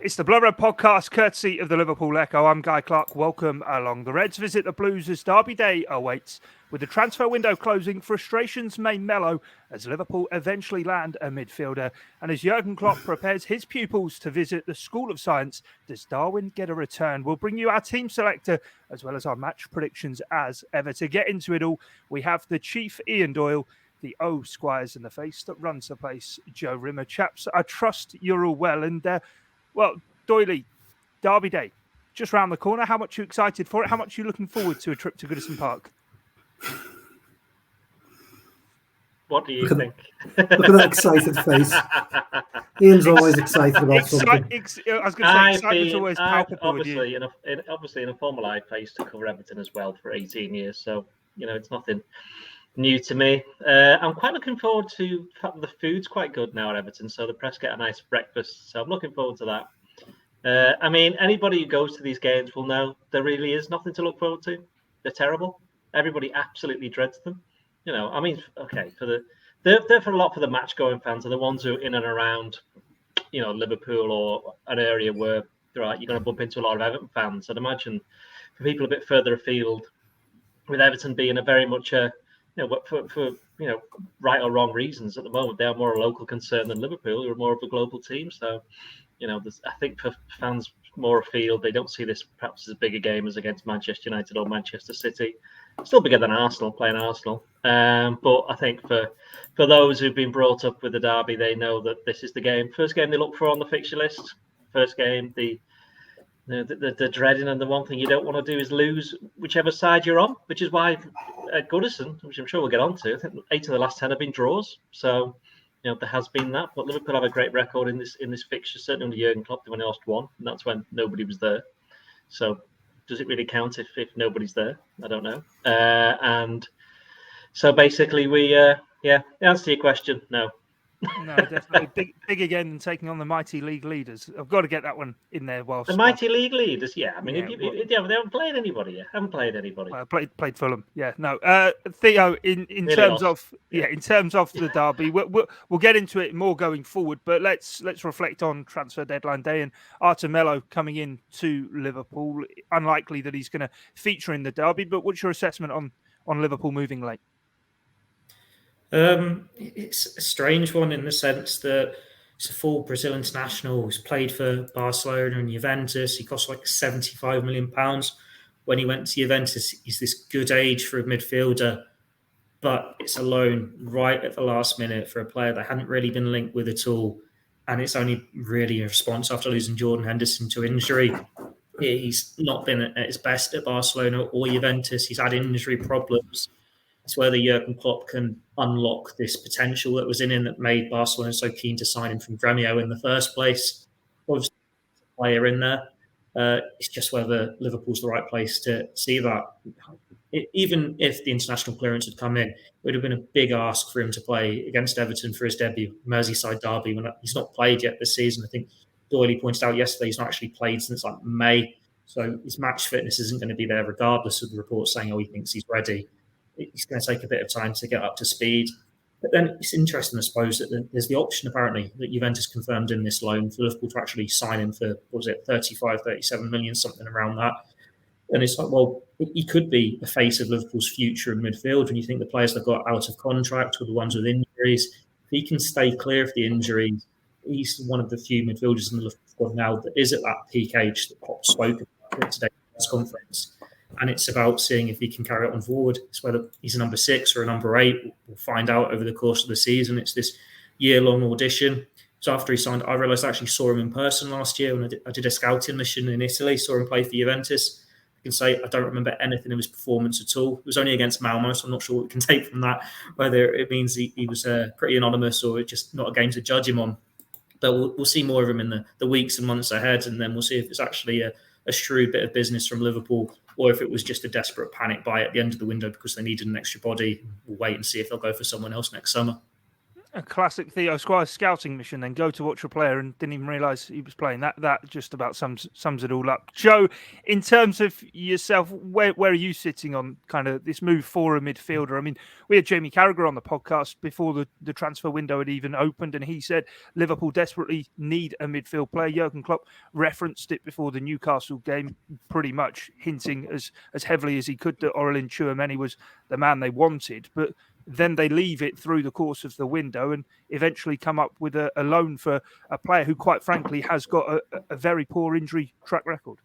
It's the Blood Red podcast, courtesy of the Liverpool Echo. I'm Guy Clarke. Welcome along. The Reds visit the Blues as Derby Day awaits. With the transfer window closing, frustrations may mellow as Liverpool eventually land a midfielder. And as Jurgen Klopp prepares his pupils to visit the School of Science, does Darwin get a return? We'll bring you our team selector as well as our match predictions as ever. To get into it all, we have the chief Ian Doyle, the Squires, and the face that runs the place, Joe Rimmer. Chaps, I trust you're all well. And well, Doyley, Derby Day, just round the corner. How much are you excited for it? How much are you looking forward to a trip to Goodison Park? What do you think? Look at that excited face. Ian's always excited about something. I was going to say, excitement's always palpable obviously, with you. In a former life, I used to cover Everton as well for 18 years. So, it's nothing new to me. I'm quite looking forward to the fact that the food's quite good now at Everton. So the press get a nice breakfast. So I'm looking forward to that. Anybody who goes to these games will know there really is nothing to look forward to. They're terrible. Everybody absolutely dreads them. Okay, they're for a lot for the match-going fans, are the ones who are in and around, Liverpool or an area where you're going to bump into a lot of Everton fans. I'd imagine for people a bit further afield, with Everton being a very much for right or wrong reasons at the moment, they are more a local concern than Liverpool, who are more of a global team. So, I think for fans more afield, they don't see this perhaps as a bigger game as against Manchester United or Manchester City. Still bigger than Arsenal, playing Arsenal. But I think for those who've been brought up with the derby, they know that this is the game. First game they look for on the fixture list. First game, the dreading, and the one thing you don't want to do is lose whichever side you're on, which is why at Goodison, which I'm sure we'll get on to, I think 8 of the last 10 have been draws. So, there has been that. But Liverpool have a great record in this fixture, certainly under Jurgen Klopp. They only lost one, and that's when nobody was there. So does it really count if nobody's there? I don't know. And so basically the answer to your question, no. No, definitely. Big again than taking on the mighty league leaders. I've got to get that one in there. Whilst the mighty league leaders, yeah. They haven't played anybody yet. Haven't played anybody. Played Fulham. Yeah, no. Theo, in really terms lost. In terms of the derby, we'll get into it more going forward. But let's reflect on transfer deadline day and Arthur Melo coming in to Liverpool. Unlikely that he's going to feature in the derby. But what's your assessment on Liverpool moving late? It's a strange one in the sense that it's a full Brazil international who's played for Barcelona and Juventus. He cost like £75 million. When he went to Juventus, he's this good age for a midfielder, but it's a loan right at the last minute for a player that hadn't really been linked with at all. And it's only really a response after losing Jordan Henderson to injury. He's not been at his best at Barcelona or Juventus. He's had injury problems. It's whether Jurgen Klopp can unlock this potential that was in him that made Barcelona so keen to sign him from Gremio in the first place. Obviously, a player in there. It's just whether Liverpool's the right place to see that. Even if the international clearance had come in, it would have been a big ask for him to play against Everton for his debut, Merseyside derby, when he's not played yet this season. I think Doyle pointed out yesterday he's not actually played since like May. So his match fitness isn't going to be there regardless of the reports saying, he thinks he's ready. It's going to take a bit of time to get up to speed. But then it's interesting, I suppose, that there's the option, apparently, that Juventus confirmed in this loan for Liverpool to actually sign him for, 37 million, something around that. And it's like, well, he could be the face of Liverpool's future in midfield. When you think the players they've got out of contract or the ones with injuries, if he can stay clear of the injuries, he's one of the few midfielders in the Liverpool squad now that is at that peak age that Klopp spoke about at today's press conference. And it's about seeing if he can carry it on forward. It's whether he's a number 6 or a number 8. We'll find out over the course of the season. It's this year-long audition. So after he signed, I realised I actually saw him in person last year when I did a scouting mission in Italy, saw him play for Juventus. I can say I don't remember anything of his performance at all. It was only against Malmo, so I'm not sure what we can take from that, whether it means he was pretty anonymous or just not a game to judge him on. But we'll see more of him in the weeks and months ahead, and then we'll see if it's actually a shrewd bit of business from Liverpool or if it was just a desperate panic buy at the end of the window because they needed an extra body. We'll wait and see if they'll go for someone else next summer. A classic Theo Squires scouting mission, then go to watch a player and didn't even realise he was playing. That just about sums it all up. Joe, in terms of yourself, where are you sitting on kind of this move for a midfielder? I mean, we had Jamie Carragher on the podcast before the transfer window had even opened, and he said Liverpool desperately need a midfield player. Jurgen Klopp referenced it before the Newcastle game, pretty much hinting as heavily as he could that Aurelien Tchouameni was the man they wanted. But then they leave it through the course of the window and eventually come up with a loan for a player who, quite frankly, has got a very poor injury track record.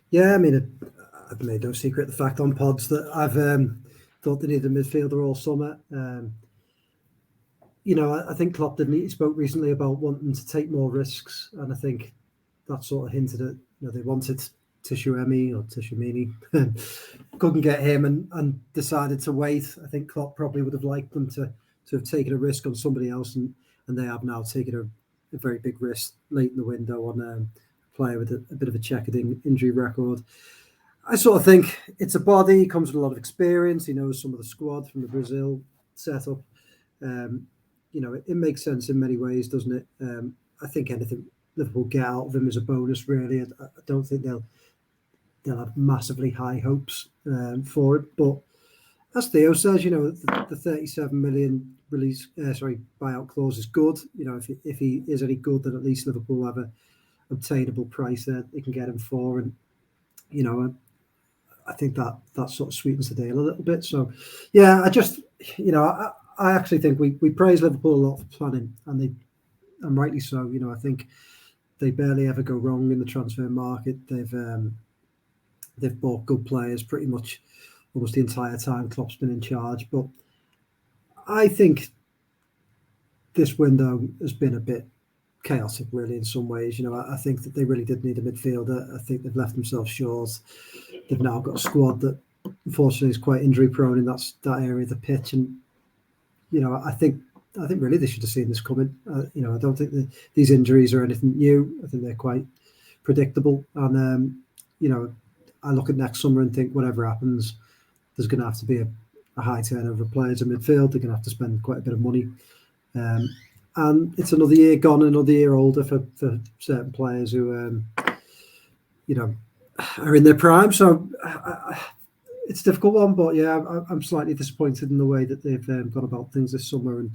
Yeah, I mean, I've made no secret the fact on pods that I've thought they needed a midfielder all summer. I think Klopp he spoke recently about wanting to take more risks, and I think that sort of hinted at they wanted Tchouameni, couldn't get him and decided to wait. I think Klopp probably would have liked them to have taken a risk on somebody else, and they have now taken a very big risk late in the window on a player with a bit of a checkered injury record. I sort of think it's a body, comes with a lot of experience. He knows some of the squad from the Brazil setup. It makes sense in many ways, doesn't it? I think anything Liverpool get out of him is a bonus, really. I don't think they'll have massively high hopes for it. But as Theo says, the 37 million buyout clause is good. If he is any good, then at least Liverpool have a obtainable price that they can get him for. And, I think that sort of sweetens the deal a little bit. So, yeah, I actually think we praise Liverpool a lot for planning, and rightly so. I think they barely ever go wrong in the transfer market. They've bought good players pretty much almost the entire time Klopp's been in charge. But I think this window has been a bit chaotic, really, in some ways. I think that they really did need a midfielder. I think they've left themselves short. They've now got a squad that, unfortunately, is quite injury prone in that area of the pitch. And I think really they should have seen this coming. I don't think that these injuries are anything new. I think they're quite predictable. And I look at next summer and think whatever happens, there's going to have to be a high turnover of players in midfield. They're going to have to spend quite a bit of money. And it's another year gone, another year older for certain players who, are in their prime. So it's a difficult one, but yeah, I'm slightly disappointed in the way that they've gone about things this summer. And,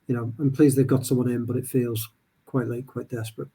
I'm pleased they've got someone in, but it feels quite late, quite desperate.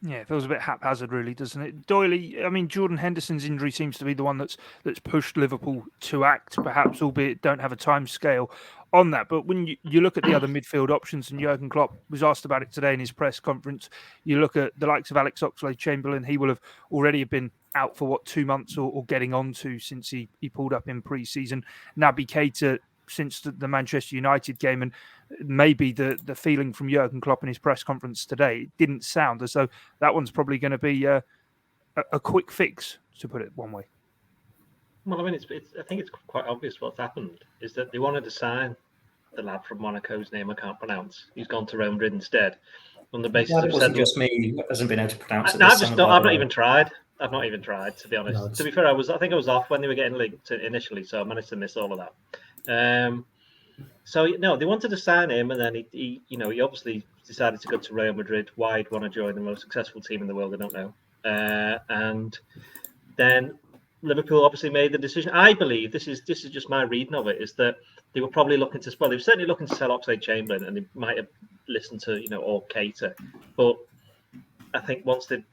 Yeah, it feels a bit haphazard, really, doesn't it? Doyle, I mean, Jordan Henderson's injury seems to be the one that's pushed Liverpool to act, perhaps, albeit don't have a time scale on that. But when you look at the other midfield options, and Jurgen Klopp was asked about it today in his press conference, you look at the likes of Alex Oxlade-Chamberlain, he will have already been out for, 2 months or getting on to since he pulled up in pre-season. Naby Keita since the Manchester United game, and maybe the feeling from Jurgen Klopp in his press conference today, it didn't sound as though that one's probably going to be a quick fix, to put it one way. Well, I mean, I think it's quite obvious what's happened is that they wanted to sign the lad from Monaco's name I can't pronounce. He's gone to Real Madrid instead. On the basis it wasn't just me who hasn't been able to pronounce it. I've not even tried. I've not even tried, to be honest. No, to be fair, I think I was off when they were getting linked initially, so I managed to miss all of that. So no, they wanted to sign him, and then he obviously decided to go to Real Madrid. Why he'd want to join the most successful team in the world, I don't know. And then Liverpool obviously made the decision. I believe this is just my reading of it, is that they were probably looking to they were certainly looking to sell Oxlade-Chamberlain, and they might have listened to or Keita, but I think once they've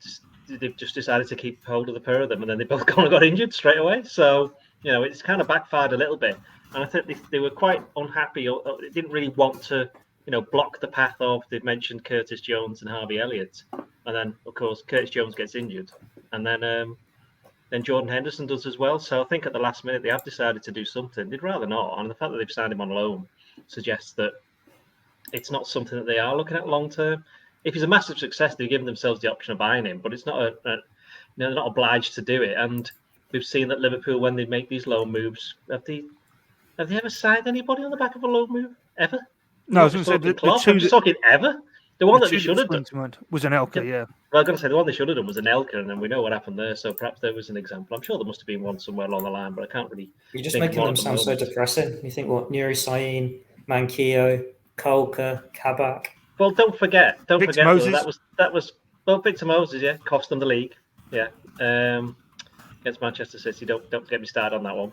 just decided to keep hold of the pair of them, and then they both kind of got injured straight away. So it's kind of backfired a little bit. And I think they were quite unhappy, or they didn't really want to, block the path of. They've mentioned Curtis Jones and Harvey Elliott, and then of course Curtis Jones gets injured, and then Jordan Henderson does as well. So I think at the last minute they have decided to do something. They'd rather not, and the fact that they've signed him on loan suggests that it's not something that they are looking at long term. If he's a massive success, they've given themselves the option of buying him, but it's not they're not obliged to do it. And we've seen that Liverpool, when they make these loan moves, have they ever signed anybody on the back of a loan move ever? No, I was going to say the two. I'm just talking ever. The one that they should have done was an Elka, yeah. Well, I'm going to say the one they should have done was an Elka, and then we know what happened there. So perhaps there was an example. I'm sure there must have been one somewhere along the line, but I can't really. You're just making them sound so depressing. You think, what, Nuri Sahin, Manquillo, Clarke, Kabak. Well, don't forget, Victor though, Moses. that was well, Victor Moses, yeah, cost them the league, yeah, against Manchester City. Don't get me started on that one.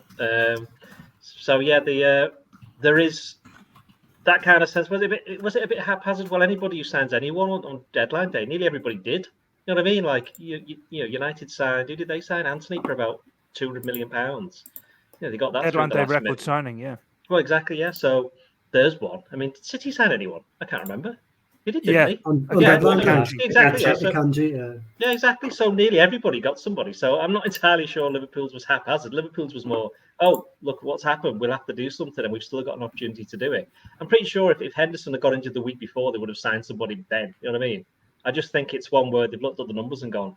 So yeah, there is that kind of sense. Was it a bit haphazard? Well, anybody who signs anyone on deadline day, nearly everybody did. You know what I mean? Like you know, United signed. Who did they sign? Anthony for about £200 million. Yeah, they got that through Deadline the day last record minute. signing, yeah. Well, exactly, yeah. So there's one. I mean, did City sign anyone? I can't remember. He did, Yeah. didn't he? On deadline, Kanji. Exactly. Yeah. So, Kanji, yeah, exactly. So nearly everybody got somebody. So I'm not entirely sure Liverpool's was haphazard. Liverpool's was more, oh, look what's happened. We'll have to do something, and we've still got an opportunity to do it. I'm pretty sure if Henderson had got injured the week before, they would have signed somebody then. You know what I mean? I just think it's one word. They've looked at the numbers and gone,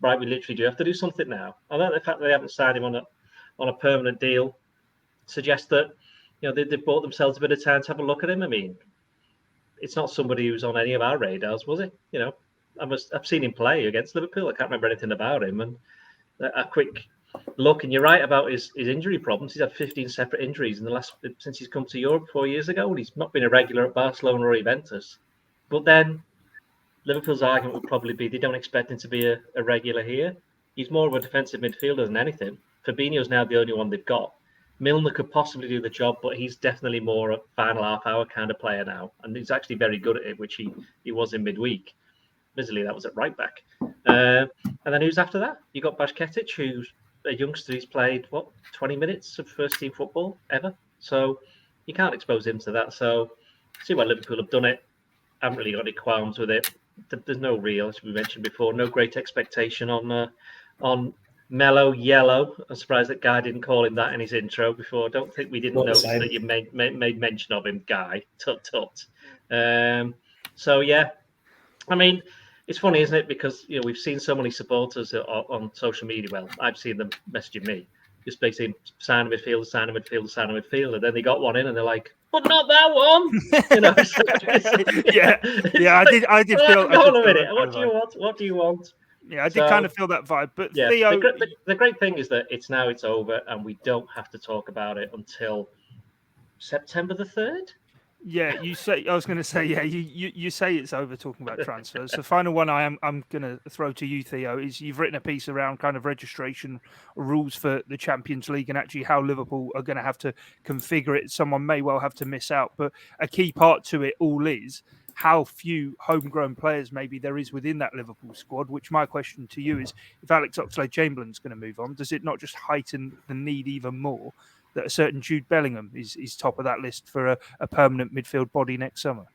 right, we literally do have to do something now. I know the fact that they haven't signed him on a permanent deal suggests that they bought themselves a bit of time to have a look at him. I mean, it's not somebody who's on any of our radars, was it? I've seen him play against Liverpool. I can't remember anything about him. And a quick look, and you're right about his injury problems. He's had 15 separate injuries since he's come to Europe 4 years ago, and he's not been a regular at Barcelona or Juventus. But then Liverpool's argument would probably be they don't expect him to be a regular here. He's more of a defensive midfielder than anything. Fabinho's now the only one they've got. Milner could possibly do the job, but he's definitely more a final half-hour kind of player now, and he's actually very good at it, which he was in midweek. Busily, that was at right back. And then who's after that? You got Bajketic, who's a youngster who's played 20 minutes of first-team football ever. So you can't expose him to that. So see why Liverpool have done it. I haven't really got any qualms with it. There's no real, as we mentioned before, no great expectation on Melo Yellow. I'm surprised that Guy didn't call him that in his intro before. I don't think we didn't notice that you made mention of him, Guy. Tut. So yeah, I mean, it's funny, isn't it? Because we've seen so many supporters on social media. Well, I've seen them messaging me, just basically sign a midfielder. And then they got one in, and they're like, "But not that one." Yeah. I did feel. Hold on a minute. What do you want? Yeah, I did kind of feel that vibe. But yeah, Theo, the great thing is that it's over, and we don't have to talk about it until September the 3rd. Yeah, you say. I was going to say. Yeah, you say it's over talking about transfers. The final one I'm going to throw to you, Theo, is you've written a piece around kind of registration rules for the Champions League and actually how Liverpool are going to have to configure it. Someone may well have to miss out, but a key part to it all is how few homegrown players maybe there is within that Liverpool squad. Which my question to you is, if Alex Oxlade-Chamberlain's going to move on, does it not just heighten the need even more that a certain Jude Bellingham is top of that list for a permanent midfield body next summer?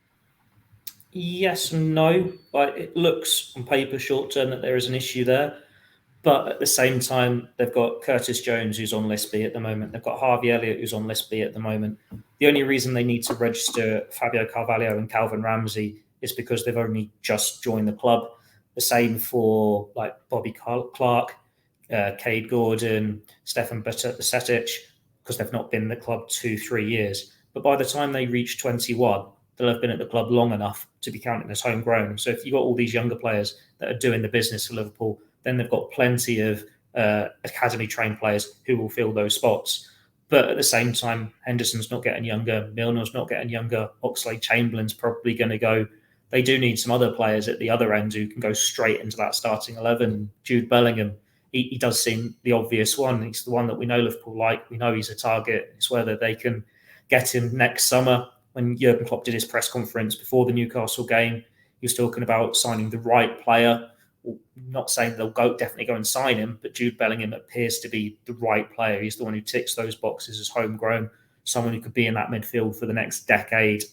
Yes and no. But it looks on paper short term that there is an issue there. But at the same time, they've got Curtis Jones, who's on list B at the moment. They've got Harvey Elliott, who's on list B at the moment. The only reason they need to register Fabio Carvalho and Calvin Ramsey is because they've only just joined the club. The same for like Bobby Clarke, Cade Gordon, Stefan Bajcetic, because they've not been in the club 2-3 years. But by the time they reach 21, they'll have been at the club long enough to be counted as homegrown. So if you've got all these younger players that are doing the business for Liverpool, then they've got plenty of academy-trained players who will fill those spots. But at the same time, Henderson's not getting younger, Milner's not getting younger, Oxlade-Chamberlain's probably going to go. They do need some other players at the other end who can go straight into that starting 11. Jude Bellingham, he does seem the obvious one. He's the one that we know Liverpool like. We know he's a target. It's whether they can get him next summer. When Jurgen Klopp did his press conference before the Newcastle game, he was talking about signing the right player. Not saying they'll definitely go and sign him, but Jude Bellingham appears to be the right player. He's the one who ticks those boxes as homegrown, someone who could be in that midfield for the next decade.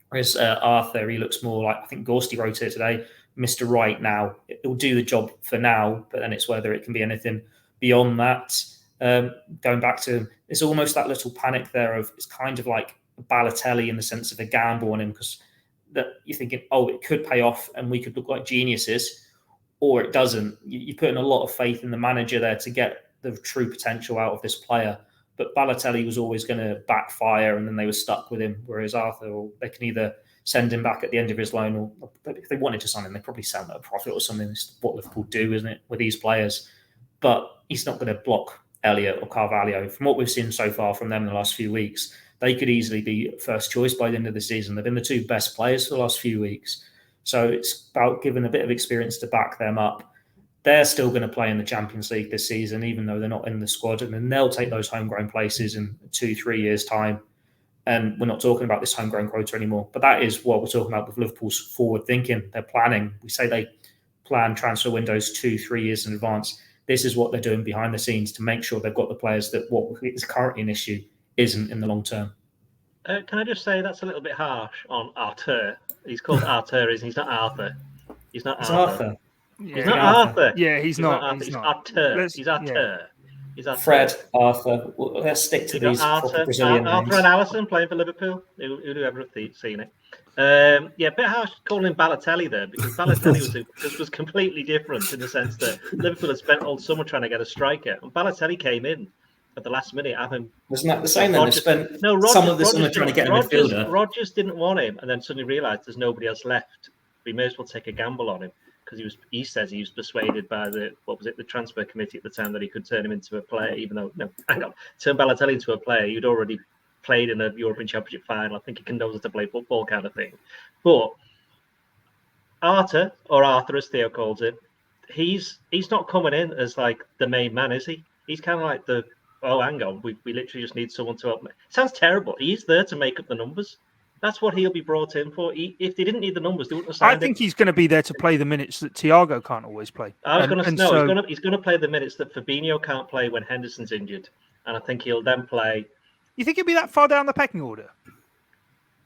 Whereas Arthur, he looks more like, I think Gorsty wrote it today, Mr. Right now. It'll do the job for now, but then it's whether it can be anything beyond that. Going back to him, it's almost that little panic there of, it's kind of like Balotelli in the sense of a gamble on him, because that you're thinking, oh, it could pay off and we could look like geniuses, or it doesn't. You're putting a lot of faith in the manager there to get the true potential out of this player. But Balotelli was always going to backfire, and then they were stuck with him. Whereas Arthur, they can either send him back at the end of his loan, or if they wanted to sign him, they'd probably sell him at a profit or something. It's what Liverpool do, isn't it, with these players? But he's not going to block Elliott or Carvalho. From what we've seen so far from them in the last few weeks, they could easily be first choice by the end of the season. They've been the two best players for the last few weeks. So it's about giving a bit of experience to back them up. They're still going to play in the Champions League this season, even though they're not in the squad. And then they'll take those homegrown places in 2-3 years' time. And we're not talking about this homegrown quota anymore. But that is what we're talking about with Liverpool's forward thinking. They're planning. We say they plan transfer windows 2-3 years in advance. This is what they're doing behind the scenes to make sure they've got the players that what is currently an issue isn't in the long term. Can I just say that's a little bit harsh on Arthur? He's called Arthur, isn't he? He's not Arthur. He's not Arthur. Yeah. He's not Arthur. Yeah, he's not. Arthur. He's Arthur. He's Arthur. Yeah. He's Arthur. Fred, Arthur. Well, let's stick to these Arthur, Brazilian Arthur names. and Alisson playing for Liverpool. Who'd ever have seen it? Yeah, a bit harsh calling him Balotelli there, because Balotelli was completely different in the sense that Liverpool had spent all summer trying to get a striker, and Balotelli came in at the last minute. Wasn't that the same then? They spent some of the summer trying to get a midfielder. Rodgers didn't want him, and then suddenly realised there's nobody else left. We may as well take a gamble on him, because he says he was persuaded by the transfer committee at the time that he could turn him into a player, even though turn Balotelli into a player. He'd already played in a European Championship final. I think he knows how to play football, kind of thing. But Arthur, or Arthur as Theo calls it, he's not coming in as like the main man, is he? He's kind of like hang on, we literally just need someone to help me. It sounds terrible. He's there to make up the numbers. That's what he'll be brought in for. If they didn't need the numbers, they wouldn't have signed him. I think he's going to be there to play the minutes that Thiago can't always play. He's going to play the minutes that Fabinho can't play when Henderson's injured, and I think he'll then play. You think he'll be that far down the pecking order?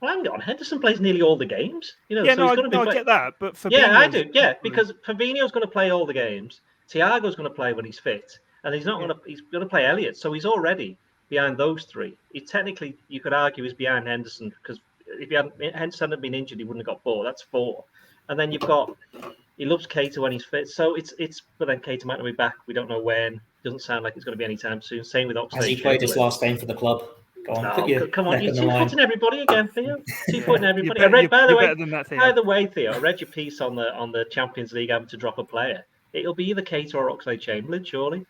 Well, hang on. Henderson plays nearly all the games. I get that, but Fabinho... Yeah, I do. Yeah, because Fabinho's going to play all the games. Thiago's going to play when he's fit, and he's going to play Elliott. So he's already behind those three. Technically, you could argue he's behind Henderson, because if Henderson hadn't been injured, he wouldn't have got 4. That's 4. And then you've got, he loves Keita when he's fit. So but then Keita might not be back. We don't know when. Doesn't sound like it's going to be any time soon. Same with Oxlade. Has he played his last game for the club? Go on, come on, you're two-footing everybody again, Theo. Two-footing everybody. By the way, Theo, I read your piece on the Champions League having to drop a player. It'll be either Keita or Oxlade-Chamberlain, surely,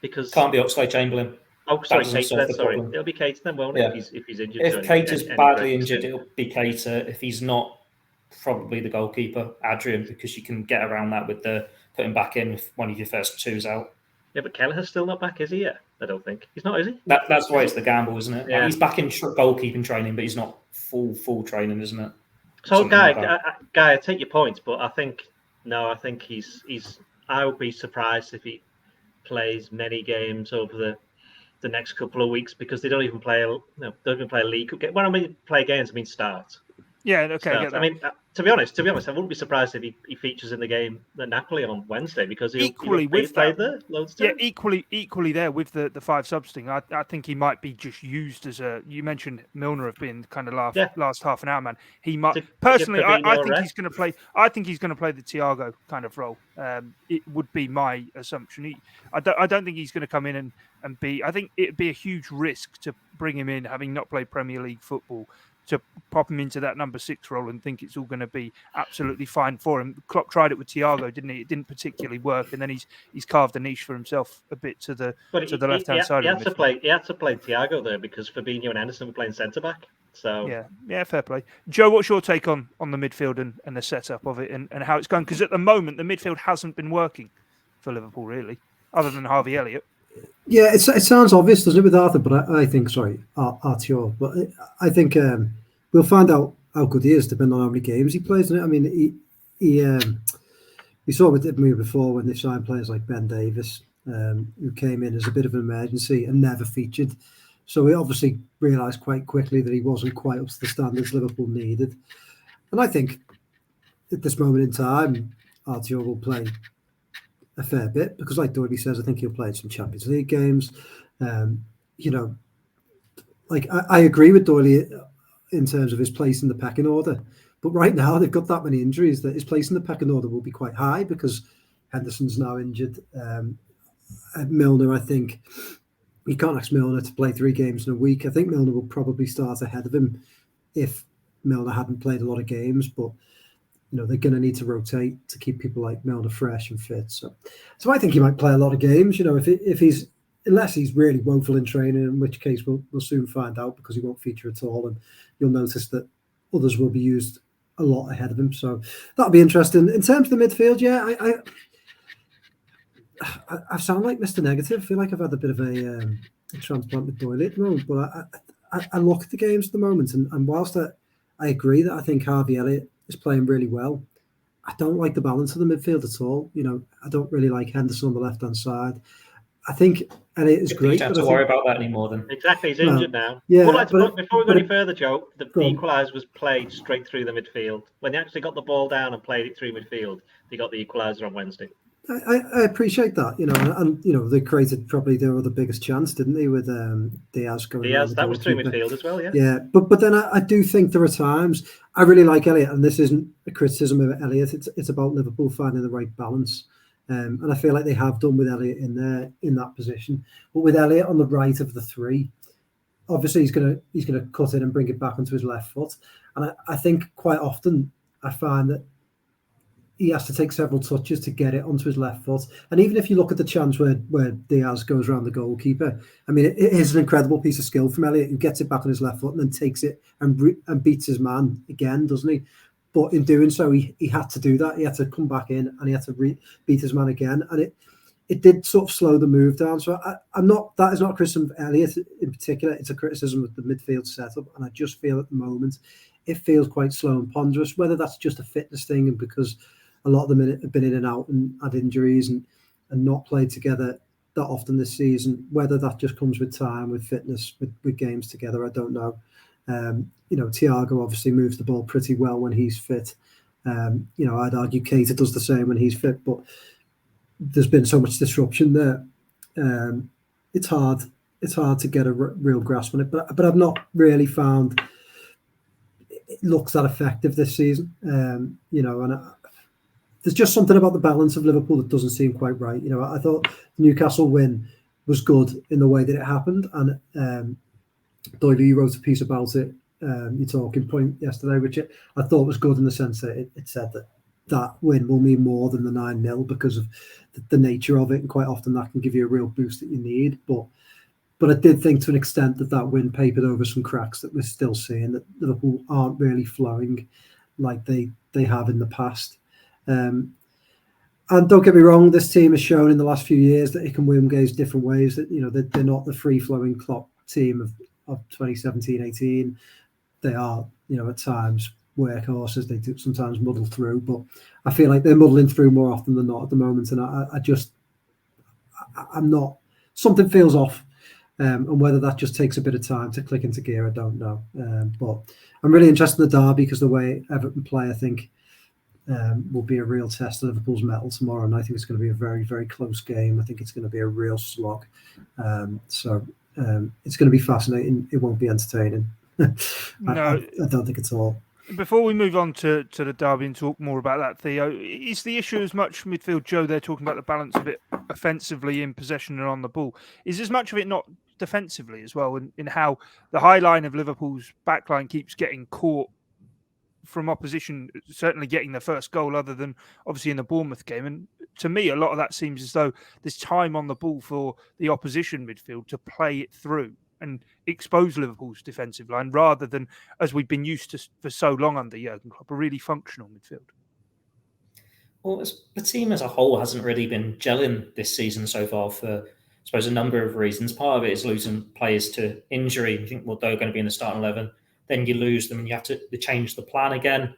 because can't be Oxlade-Chamberlain. Oh, sorry, Keita. Then, sorry, it'll be Keita then, won't it? If he's injured. If Keita's badly injured, it'll be Keita. If he's not, probably the goalkeeper, Adrian, because you can get around that with the putting back in if one of your first two's out. Yeah, but Kelleher's still not back, is he? Yet? I don't think he's not. Is he? That's why it's the gamble, isn't it? Yeah. Like, he's back in goalkeeping training, but he's not full training, isn't it? So, Guy, I take your point, but I think he's. I would be surprised if he plays many games over the next couple of weeks, because they don't even play a league game. When I mean play games, I mean start. Yeah, okay. I get that. I mean, to be honest, I wouldn't be surprised if he features in the game at Napoli on Wednesday, because he'll play there loads of times. Yeah, equally there with the 5 subs thing. I think he might be just used as a. You mentioned Milner have been kind of last half an hour man. He might personally. I think he's going to play. I think he's going to play the Thiago kind of role. It would be my assumption. I don't think he's going to come in and be. I think it'd be a huge risk to bring him in, having not played Premier League football, to pop him into that number 6 role and think it's all going to be absolutely fine for him. Klopp tried it with Thiago, didn't he? It didn't particularly work, and then he's carved a niche for himself a bit to the left-hand side. He had to play Thiago there because Fabinho and Henderson were playing centre back. So yeah, fair play. Joe, what's your take on the midfield and the setup of it and how it's going? Because at the moment the midfield hasn't been working for Liverpool really, other than Harvey Elliott. Yeah, it sounds obvious, doesn't it, with Arthur? But I think, Arthur. But I think we'll find out how good he is depending on how many games he plays. Isn't it? I mean, we saw with me before when they signed players like Ben Davis, who came in as a bit of an emergency and never featured. So we obviously realised quite quickly that he wasn't quite up to the standards Liverpool needed. And I think at this moment in time, Arthur will play a fair bit, because like Doyle says, I think he'll play some Champions League games. I agree with Doyle in terms of his place in the pecking order, but right now they've got that many injuries that his place in the pecking order will be quite high, because Henderson's now injured. Milner, I think you can't ask Milner to play 3 games in a week. I think Milner will probably start ahead of him if Milner hadn't played a lot of games, but they're going to need to rotate to keep people like Milner fresh and fit. So I think he might play a lot of games. If unless he's really woeful in training, in which case we'll soon find out because he won't feature at all, and you'll notice that others will be used a lot ahead of him. So that'll be interesting. In terms of the midfield, yeah, I sound like Mr. Negative. I feel like I've had a bit of a transplant with Doyle at the moment, but I look at the games at the moment, and whilst I agree that I think Harvey Elliott is playing really well, I don't like the balance of the midfield at all. I don't really like Henderson on the left-hand side. I think Elliott is great. You don't have to worry about that anymore then. Exactly, he's injured now. Yeah, before we go any further, Joe, the equaliser was played straight through the midfield. When they actually got the ball down and played it through midfield, they got the equaliser on Wednesday. I appreciate that, and they created probably their other biggest chance, didn't they, with Diaz going. Diaz, that was through midfield as well, yeah. Yeah, but then I do think there are times I really like Elliott, and this isn't a criticism of Elliott. It's about Liverpool finding the right balance, and I feel like they have done with Elliott in that position. But with Elliott on the right of the three, obviously he's gonna cut in and bring it back onto his left foot, and I think quite often I find that he has to take several touches to get it onto his left foot. And even if you look at the chance where Diaz goes around the goalkeeper, I mean, it is an incredible piece of skill from Elliott, who gets it back on his left foot and then takes it and beats his man again, doesn't he? But in doing so, he had to do that. He had to come back in and he had to beat his man again. And it did sort of slow the move down. So that is not a criticism of Elliott in particular. It's a criticism of the midfield setup. And I just feel at the moment, it feels quite slow and ponderous, whether that's just a fitness thing and because a lot of them have been in and out and had injuries and not played together that often this season. Whether that just comes with time, with fitness, with games together, I don't know. Thiago obviously moves the ball pretty well when he's fit. I'd argue Keita does the same when he's fit, but there's been so much disruption there. It's hard to get a real grasp on it, but I've not really found it looks that effective this season. There's just something about the balance of Liverpool that doesn't seem quite right. I thought the Newcastle win was good in the way that it happened, and Doyle, you wrote a piece about it, your talking point yesterday, which I thought was good in the sense that it said that win will mean more than the 9-0 because of the nature of it, and quite often that can give you a real boost that you need. But I did think to an extent that win papered over some cracks that we're still seeing, that Liverpool aren't really flowing like they have in the past. And don't get me wrong, this team has shown in the last few years that it can win games different ways. That they're not the free-flowing Klopp team of 2017-18. They are, at times workhorses. They do sometimes muddle through, but I feel like they're muddling through more often than not at the moment. And I'm not. Something feels off, and whether that just takes a bit of time to click into gear, I don't know. But I'm really interested in the derby because the way Everton play, I think, will be a real test of Liverpool's mettle tomorrow, and I think it's going to be a very, very close game. I think it's going to be a real slog. So it's going to be fascinating. It won't be entertaining. I don't think at all. Before we move on to the derby and talk more about that, Theo, is the issue as much midfield, Joe, they're talking about the balance of it offensively in possession and on the ball. Is as much of it not defensively as well, in how the high line of Liverpool's backline keeps getting caught from opposition, certainly getting the first goal, other than obviously in the Bournemouth game. And to me, a lot of that seems as though there's time on the ball for the opposition midfield to play it through and expose Liverpool's defensive line, rather than, as we've been used to for so long under Jurgen Klopp, a really functional midfield. Well, the team as a whole hasn't really been gelling this season so far for, I suppose, a number of reasons. Part of it is losing players to injury. You think, well, they're going to be in the starting 11. Then you lose them and you have to change the plan again.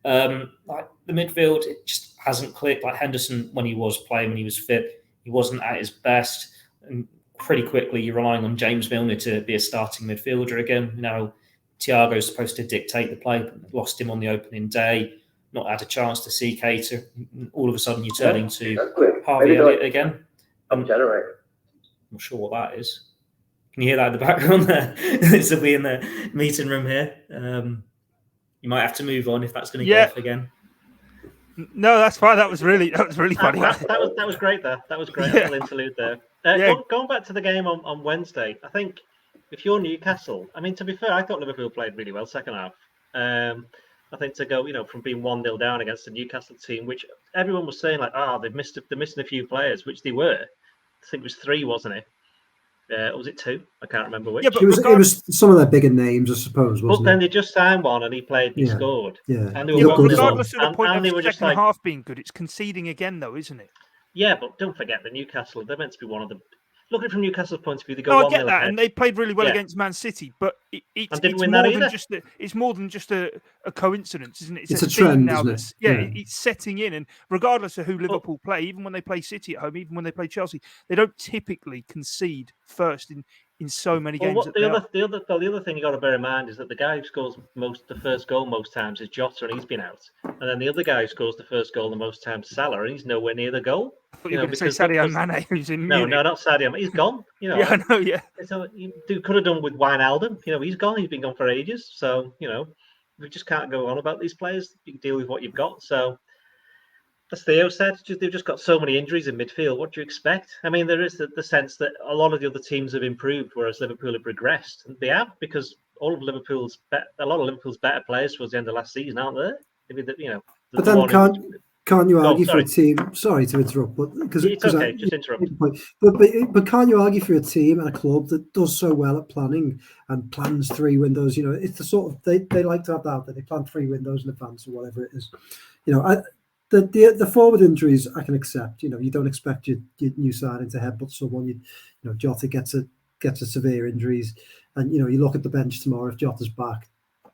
Like the midfield, it just hasn't clicked. Like Henderson, when he was playing, when he was fit, he wasn't at his best. And pretty quickly, you're relying on James Milner to be a starting midfielder again. Now, Thiago's supposed to dictate the play, but lost him on the opening day, not had a chance to see Keita. All of a sudden, you turn into Harvey Elliott again. I'm generating. I'm not sure what that is. Can you hear that in the background there? This will be in the meeting room here. You might have to move on if that's going to go off again. No, that's fine. That was really funny. That was great there. That was great. Little interlude there. Going back to the game on Wednesday, I think if you're Newcastle, I mean, to be fair, I thought Liverpool played really well second half. I think to go, from being 1-0 down against the Newcastle team, which everyone was saying like, they're missing a few players, which they were. I think it was 3, wasn't it? Was it 2? I can't remember which. Yeah, but it was some of their bigger names, I suppose, But wasn't then it? they just signed one and he played and he Yeah. scored. Yeah. And they Yeah, were but good as well. regardless of the point and of they the were just second like, half being good, it's conceding again, though, isn't it? yeah, but don't forget that Newcastle, they're meant to be one of the. Look at it from Newcastle's point of view, they go No, I 1-0 get that, ahead. and they played really well Yeah. against Man City, but it's And didn't it's win that more than either. just it's more than just a coincidence, isn't it? It's a theme trend, now. isn't it? That's Yeah. it's setting in, and regardless of who Liverpool play, even when they play City at home, even when they play Chelsea, they don't typically concede first in so many Well, games. what the other thing you got to bear in mind is that the guy who scores the first goal most times is Jota, and he's been out. And then the other guy who scores the first goal the most times, Salah, and he's nowhere near the goal. I thought you were going to say Sadio Mane, who's in No, Munich. not Sadio. He's gone. Yeah, I know. Yeah, So you could have done with Wijnaldum. He's gone. He's been gone for ages. So we just can't go on about these players. You can deal with what you've got. So, as Theo said, they've just got so many injuries in midfield. What do you expect? I mean, there is the sense that a lot of the other teams have improved, whereas Liverpool have regressed. And they have, because a lot of Liverpool's better players towards the end of last season, aren't there? But then can't you argue for a sorry. team? Sorry to interrupt, but because It's okay, just interrupt. But can't you argue for a team and a club that does so well at planning and plans 3 windows? It's the sort of they like to have that they plan 3 windows in advance or whatever it is. The forward injuries I can accept. You don't expect your new signing to headbutt someone. Jota gets a severe injuries, and you look at the bench tomorrow. If Jota's back,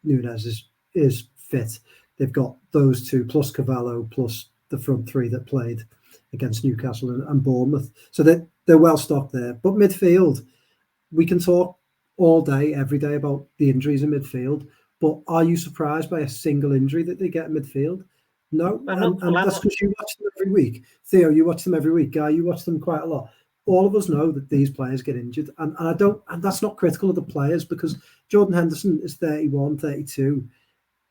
Nunes is fit. They've got those 2 plus Cavallo plus the front 3 that played against Newcastle and Bournemouth. So they're well stocked there. But midfield, we can talk all day, every day about the injuries in midfield. But are you surprised by a single injury that they get in midfield? No, and that's because you watch them every week. Theo, you watch them every week. Guy, you watch them quite a lot. All of us know that these players get injured, and that's not critical of the players, because Jordan Henderson is 31, 32.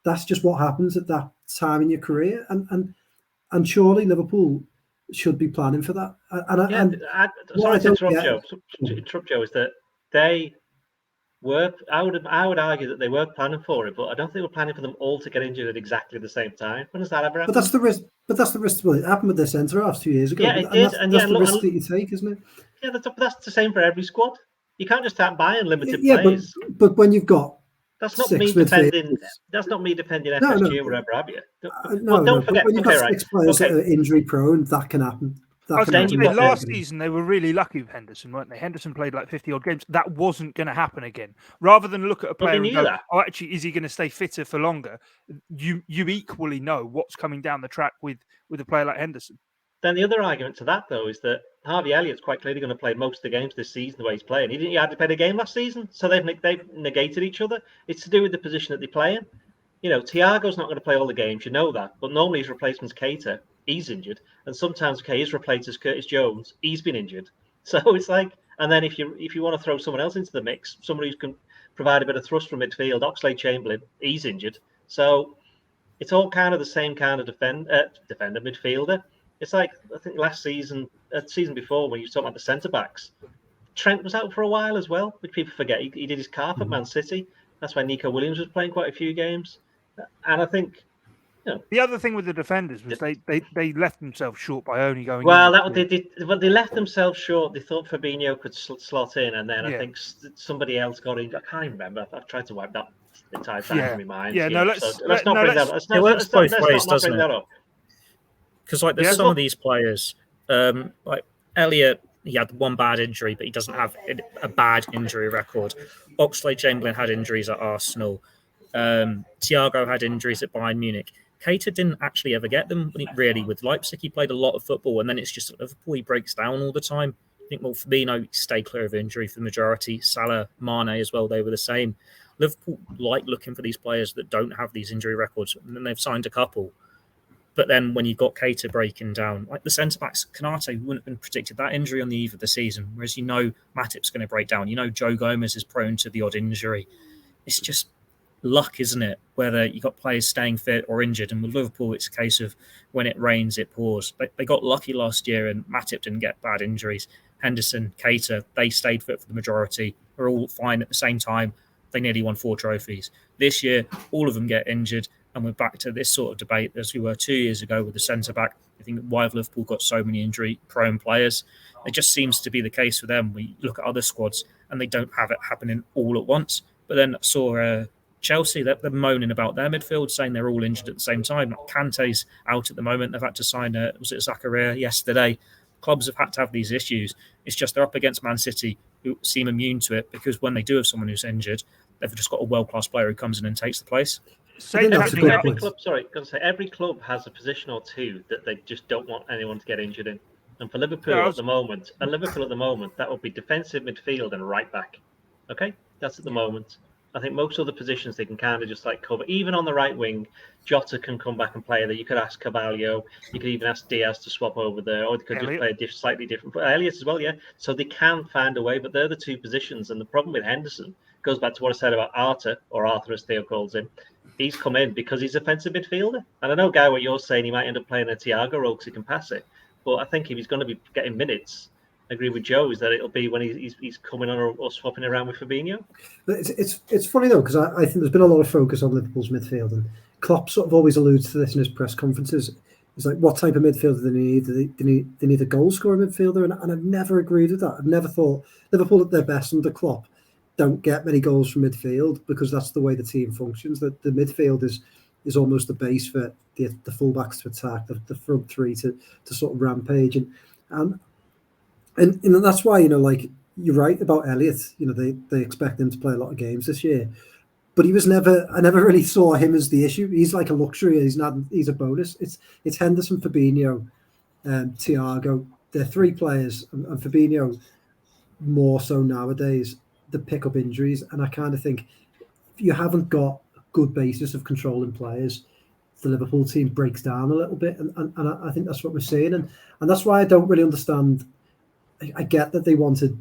That's just what happens at that time in your career, and surely Liverpool should be planning for that. Sorry to interrupt, Joe. Is that they were? I would argue that they were planning for it, but I don't think they were planning for them all to get injured at exactly the same time. When does that ever happen? But that's the risk. Well, it happened with their centre halves 2 years ago. Yeah, it did. That's the risk that you take, isn't it? Yeah, that's the same for every squad. You can't just start buying limited Yeah, players. but when you've got That's not me defending. That's not me defending FSG or whatever, have you? Don't forget. When you've got 6 players that are injury prone, that can happen. Last season they were really lucky with Henderson, weren't they? Henderson played like 50 odd games. That wasn't going to happen again. Rather than look at a player and go, "Oh, actually, is he going to stay fitter for longer?" You equally know what's coming down the track with a player like Henderson. Then the other argument to that, though, is that Harvey Elliott's quite clearly going to play most of the games this season the way he's playing. He hardly played a game last season, so they've negated each other. It's to do with the position that they play in. Thiago's not going to play all the games, you know that. But normally his replacement's Keita. He's injured, and sometimes his replaced as Curtis Jones. He's been injured, so it's like. And then if you want to throw someone else into the mix, somebody who can provide a bit of thrust from midfield, Oxlade-Chamberlain, he's injured. So it's all kind of the same kind of defender, midfielder. It's like, I think last season, season before, when you talk about the centre backs, Trent was out for a while as well, which people forget. He did his calf at Man City. That's why Nico Williams was playing quite a few games, and I think. The other thing with the defenders was they left themselves short by only going. They left themselves short. They thought Fabinho could slot in, and then I think somebody else got in. I can't even remember. I've tried to wipe that entire time from my mind. Yeah, no, let's not bring that up. It works both ways, doesn't it? Because there's some of these players, like Elliott, he had one bad injury, but he doesn't have a bad injury record. Oxlade-Chamberlain had injuries at Arsenal. Thiago had injuries at Bayern Munich. Keita didn't actually ever get them really with Leipzig. He played a lot of football, and then it's just Liverpool, he breaks down all the time. I think, Firmino stayed clear of injury for the majority. Salah, Mane as well, they were the same. Liverpool like looking for these players that don't have these injury records, and then they've signed a couple. But then when you've got Keita breaking down, like the centre-backs, Konate wouldn't have been predicted that injury on the eve of the season, whereas Matip's going to break down. Joe Gomez is prone to the odd injury. It's just luck, isn't it? Whether you got players staying fit or injured. And with Liverpool, it's a case of when it rains, it pours. They got lucky last year, and Matip didn't get bad injuries. Henderson, Keita, they stayed fit for the majority. Were all fine at the same time. They nearly won 4 trophies. This year, all of them get injured, And we're back to this sort of debate as we were 2 years ago with the centre-back. I think why have Liverpool got so many injury-prone players? It just seems to be the case for them. We look at other squads and they don't have it happening all at once. But then I saw Chelsea, they're moaning about their midfield, saying they're all injured at the same time. Like Kante's out at the moment. They've had to sign, was it Zakaria yesterday? Clubs have had to have these issues. It's just they're up against Man City, who seem immune to it, because when they do have someone who's injured, they've just got a world-class player who comes in and takes the place. Every club has a position or two that they just don't want anyone to get injured in. And for Liverpool at the moment, that would be defensive midfield and right back. Okay, that's at the moment. I think most other positions they can kind of just like cover. Even on the right wing, Jota can come back and play there. You could ask Carvalho. You could even ask Diaz to swap over there, or they could just play a slightly different. But Elliott as well, yeah. So they can find a way, but they're the two positions. And the problem with Henderson goes back to what I said about Arthur as Theo calls him. He's come in because he's a defensive midfielder. And I know, Guy, what you're saying, he might end up playing a Thiago role because he can pass it. But I think if he's going to be getting minutes, I agree with Joe, is that it'll be when he's coming on or swapping around with Fabinho. It's funny though, because I think there's been a lot of focus on Liverpool's midfield, and Klopp sort of always alludes to this in his press conferences. It's like, what type of midfielder do they need? They need a goal scoring midfielder, and I've never agreed with that. I've never thought Liverpool at their best under Klopp don't get many goals from midfield because that's the way the team functions. That the midfield is almost the base for the fullbacks to attack, the front three to sort of rampage, and that's why, like, you're right about Elliott. They expect him to play a lot of games this year, but I never really saw him as the issue. He's like a luxury. He's a bonus. It's Henderson, Fabinho, Thiago. They're three players, and Fabinho more so nowadays, that pick up injuries. And I kind of think if you haven't got a good basis of controlling players, the Liverpool team breaks down a little bit, and I think that's what we're seeing, and that's why I don't really understand. I get that they wanted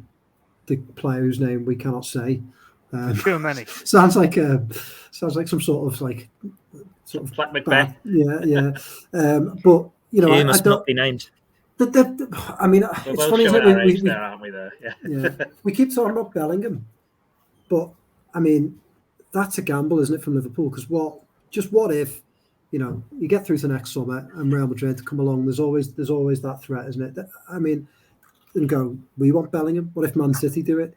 the player whose name we cannot say. Too many. Sounds like some sort of Flat Macbeth. Yeah. But he must not be named. I mean, it's funny, isn't it? There, aren't we? There, yeah. We keep talking about Bellingham, but I mean, that's a gamble, isn't it, from Liverpool? Because what if you get through to next summer and Real Madrid come along? There's always that threat, isn't it? I mean, and go, we want Bellingham. What if Man City do it?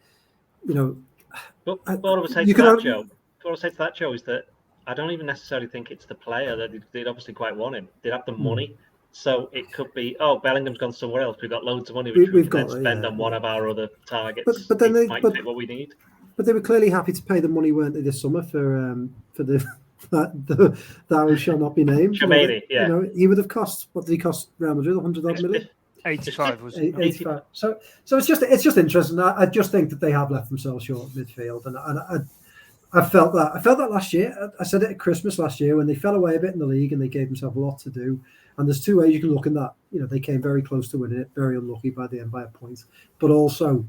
But what I would say to that, Joe, is that I don't even necessarily think it's the player. That they'd obviously quite want him. They'd have the money. So it could be, Bellingham's gone somewhere else. We've got loads of money which we can then spend on one of our other targets. But then they might fit what we need. But they were clearly happy to pay the money, weren't they, this summer for the that shall not be named. Chouameni, yeah. He would have cost, what did he cost Real Madrid? 100 odd million? 85 was 85. So it's just interesting. I just think that they have left themselves short midfield, and I felt that last year. I said it at Christmas last year when they fell away a bit in the league and they gave themselves a lot to do. And there's two ways you can look at that. They came very close to winning it, very unlucky by the end by a point. But also,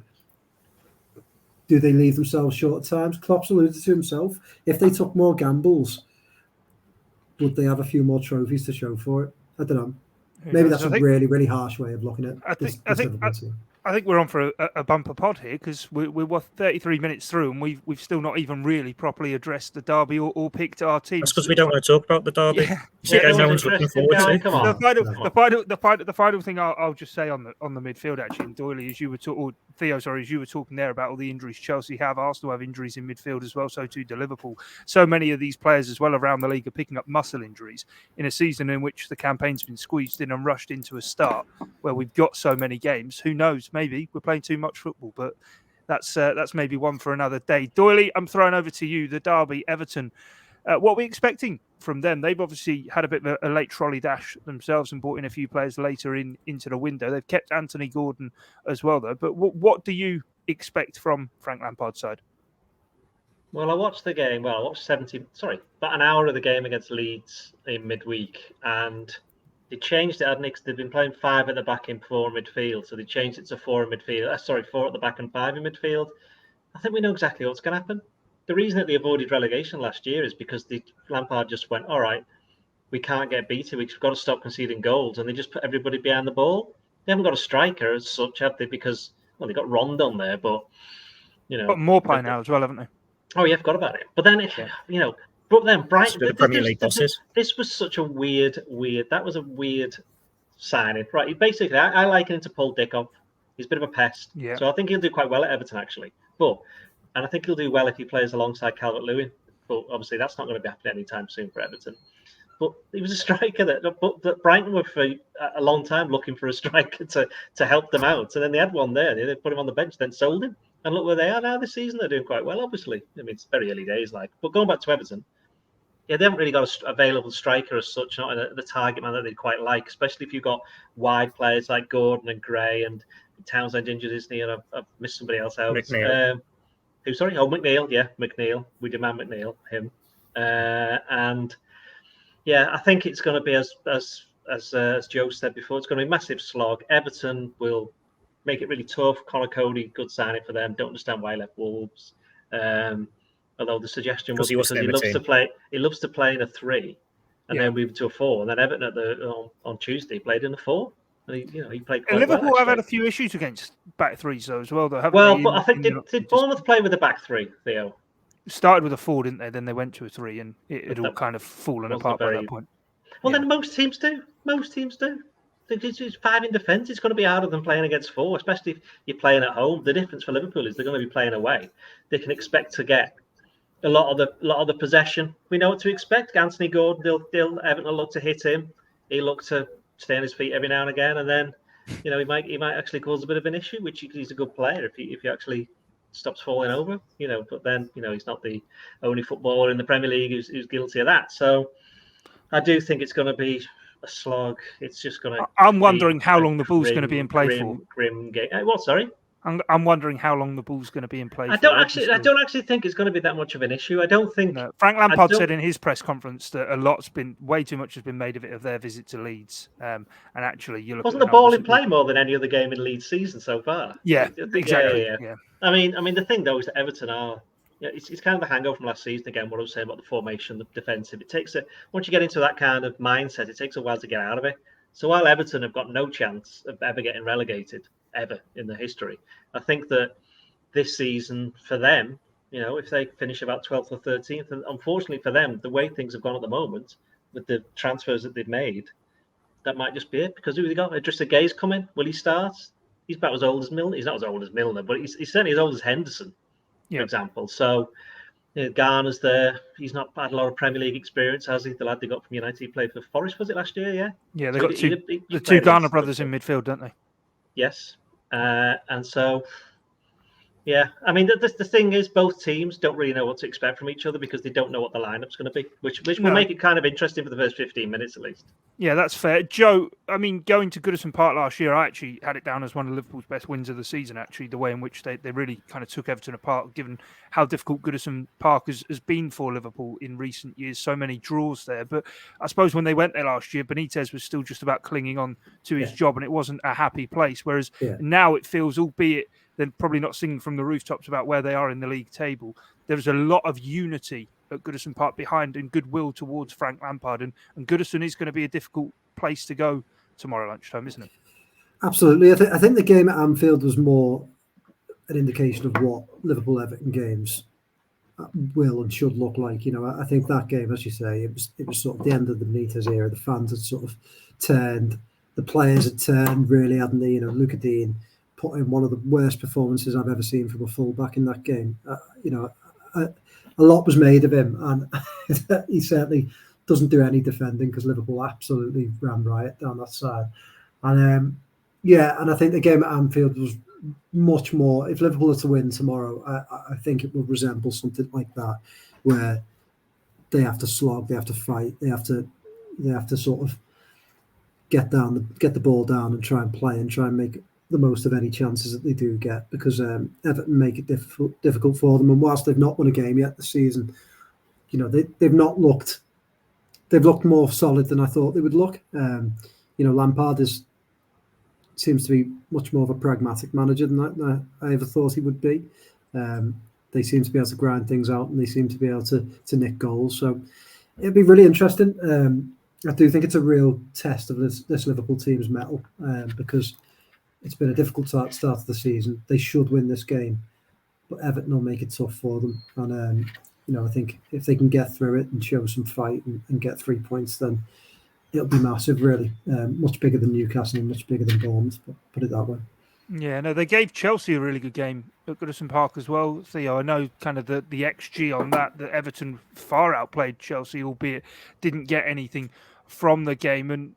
do they leave themselves short at times? Klopp's alluded to himself. If they took more gambles, would they have a few more trophies to show for it? I don't know. Maybe that's a really, really harsh way of looking at this. I think we're on for a bumper pod here because we're 33 minutes through and we've still not even really properly addressed the derby or picked our team. That's because we don't want to talk about the derby. No one's looking forward to it. The final thing I'll just say on the midfield, actually, and Doyle, as you were talking there about all the injuries Chelsea have, Arsenal have injuries in midfield as well, so too do Liverpool. So many of these players as well around the league are picking up muscle injuries in a season in which the campaign's been squeezed in and rushed into a start where we've got so many games. Who knows? Maybe we're playing too much football, but that's maybe one for another day. Doyle, I'm throwing over to you. The derby, Everton. What are we expecting from them? They've obviously had a bit of a late trolley dash themselves and brought in a few players later into the window. They've kept Anthony Gordon as well, though. But what do you expect from Frank Lampard's side? Well, I watched the game. Well, I watched about an hour of the game against Leeds in midweek, and they changed it, hadn't they? Because they've been playing 5 at the back and 4 in midfield. So they changed it to 4 in midfield. 4 at the back and 5 in midfield. I think we know exactly what's going to happen. The reason that they avoided relegation last year is because Lampard just went, all right, we can't get beaten. We've got to stop conceding goals. And they just put everybody behind the ball. They haven't got a striker as such, have they? Because, they got Rondon there, but, Got Maupay now as well, haven't they? Oh, yeah, I forgot about it. But then, But then Brighton, the Premier League bosses. This was such a weird. That was a weird signing, right? Basically, I liken him to Paul Dickov. He's a bit of a pest, so I think he'll do quite well at Everton actually. And I think he'll do well if he plays alongside Calvert-Lewin. But obviously, that's not going to be happening anytime soon for Everton. But he was a striker that Brighton were for a long time looking for a striker to help them out. And then they had one there. They put him on the bench, then sold him. And look where they are now this season. They're doing quite well, obviously. I mean, it's very early days, But going back to Everton, they haven't really got an available striker as such, not the target man that they'd quite like, especially if you've got wide players like Gordon and Gray and Townsend injured, isn't he? And I've missed somebody else out. McNeil. Who, sorry? Oh, McNeil. Yeah, McNeil. We demand McNeil, him. And... yeah, I think it's going to be as Joe said before. It's going to be a massive slog. Everton will make it really tough. Conor Cody, good signing for them. Don't understand why he left Wolves. Although the suggestion was because he loves to play in a 3, and then move to a 4. And then Everton on Tuesday played in a 4. And he played quite Liverpool well. have had a few issues against back 3s though as well. Though, but I think did Bournemouth play with a back 3, Theo? Started with a 4, didn't they? Then they went to a 3, and it had all kind of fallen apart by that point. Well, then most teams do. It's 5 in defence. It's going to be harder than playing against 4, especially if you're playing at home. The difference for Liverpool is they're going to be playing away. They can expect to get a lot of the possession. We know what to expect. Anthony Gordon, Everton will look to hit him. He'll look to stay on his feet every now and again, and then he might actually cause a bit of an issue, which he's a good player if he actually stops falling over, but then, he's not the only footballer in the Premier League who's guilty of that. So I do think it's going to be a slog. It's just going to... I'm wondering how long the ball's going to be in play for. Grim game. What, sorry? I'm wondering how long the ball's going to be in play. I don't actually think it's going to be that much of an issue. I don't think. No. Frank Lampard said in his press conference that way too much has been made of it of their visit to Leeds. And actually, wasn't the ball in play more than any other game in Leeds season so far? Yeah, exactly. Yeah. I mean, the thing though is that Everton are. It's kind of the hangover from last season again. What I was saying about the formation, the defensive. It takes once you get into that kind of mindset, it takes a while to get out of it. So while Everton have got no chance of ever getting relegated, ever in the history, I think that this season for them, if they finish about 12th or 13th, and unfortunately for them, the way things have gone at the moment with the transfers that they've made, that might just be it. Because who have they got? Idrissa Gueye's coming. Will he start? He's about as old as Milner. He's not as old as Milner, but he's certainly as old as Henderson, for example. So Garner's there. He's not had a lot of Premier League experience, has he? The lad they got from United, he played for Forest, was it last year? Yeah. Yeah, they got the two Garner brothers in midfield, don't they? Yes. And so, yeah, I mean, the thing is, both teams don't really know what to expect from each other because they don't know what the lineup's going to be, which will make it kind of interesting for the first 15 minutes at least. Yeah, that's fair. Joe, I mean, going to Goodison Park last year, I actually had it down as one of Liverpool's best wins of the season, actually, the way in which they really kind of took Everton apart, given how difficult Goodison Park has been for Liverpool in recent years, so many draws there. But I suppose when they went there last year, Benitez was still just about clinging on to his job, and it wasn't a happy place, whereas now it feels, albeit they're probably not singing from the rooftops about where they are in the league table, there's a lot of unity at Goodison Park behind and goodwill towards Frank Lampard. And Goodison is going to be a difficult place to go tomorrow lunchtime, isn't it? Absolutely. I think the game at Anfield was more an indication of what Liverpool-Everton games will and should look like. I think that game, as you say, it was sort of the end of the Benitez era. The fans had sort of turned, the players had turned, really, hadn't they? Luca Dean put in one of the worst performances I've ever seen from a fullback in that game. A lot was made of him, and he certainly doesn't do any defending because Liverpool absolutely ran riot down that side. And and I think the game at Anfield was much more. If Liverpool are to win tomorrow, I think it will resemble something like that, where they have to slog, they have to fight, they have to sort of get the ball down and try and play and try and make the most of any chances that they do get, because Everton make it difficult for them. And whilst they've not won a game yet this season, they've looked more solid than I thought they would look. Lampard seems to be much more of a pragmatic manager than I ever thought he would be. They seem to be able to grind things out, and they seem to be able to nick goals. So it'd be really interesting. I do think it's a real test of this Liverpool team's mettle, because it's been a difficult start to the season. They should win this game, but Everton will make it tough for them. And I think if they can get through it and show some fight and get 3 points, then it'll be massive, really. Much bigger than Newcastle and much bigger than Bournemouth, but put it that way. Yeah, no, they gave Chelsea a really good game at Goodison Park as well, Theo. I know kind of the XG on that Everton far outplayed Chelsea, albeit didn't get anything from the game. And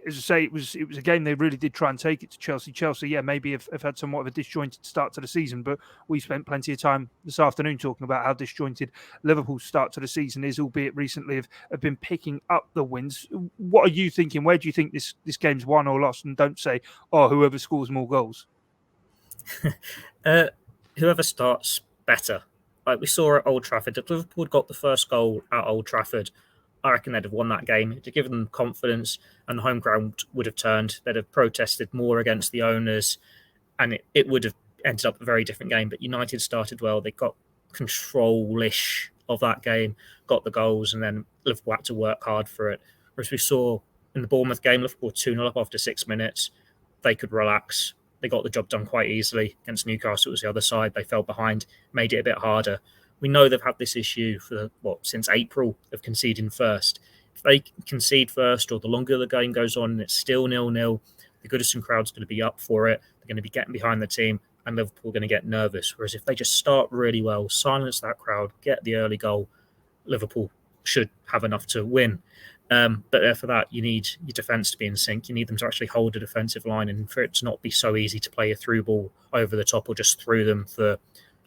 as I say, it was a game they really did try and take it to Chelsea. Chelsea, yeah, maybe have had somewhat of a disjointed start to the season, but we spent plenty of time this afternoon talking about how disjointed Liverpool's start to the season is, albeit recently have been picking up the wins. What are you thinking? Where do you think this game's won or lost? And don't say, oh, whoever scores more goals. Whoever starts better. Like we saw at Old Trafford, if Liverpool had got the first goal at Old Trafford, I reckon they'd have won that game. To give them confidence, and the home ground would have turned. They'd have protested more against the owners, and it would have ended up a very different game. But United started well. They got control-ish of that game, got the goals, and then Liverpool had to work hard for it. Whereas we saw in the Bournemouth game, Liverpool 2-0 up after 6 minutes. They could relax. They got the job done quite easily. Against Newcastle, it was the other side. They fell behind, made it a bit harder. We know they've had this issue for, since April of conceding first. If they concede first, or the longer the game goes on and it's still 0-0, the Goodison crowd's going to be up for it. They're going to be getting behind the team, and Liverpool are going to get nervous. Whereas if they just start really well, silence that crowd, get the early goal, Liverpool should have enough to win. But for that, you need your defence to be in sync. You need them to actually hold a defensive line, and for it to not be so easy to play a through ball over the top or just through them for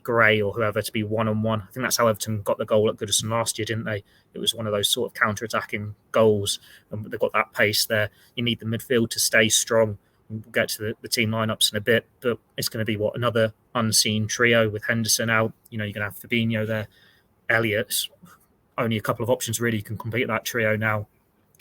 Gray or whoever to be one-on-one. I think that's how Everton got the goal at Goodison last year, didn't they? It was one of those sort of counter-attacking goals, and they've got that pace there. You need the midfield to stay strong. We'll get to the team lineups in a bit, but it's going to be another unseen trio with Henderson out. You're going to have Fabinho there, Elliott's only a couple of options really can complete that trio now.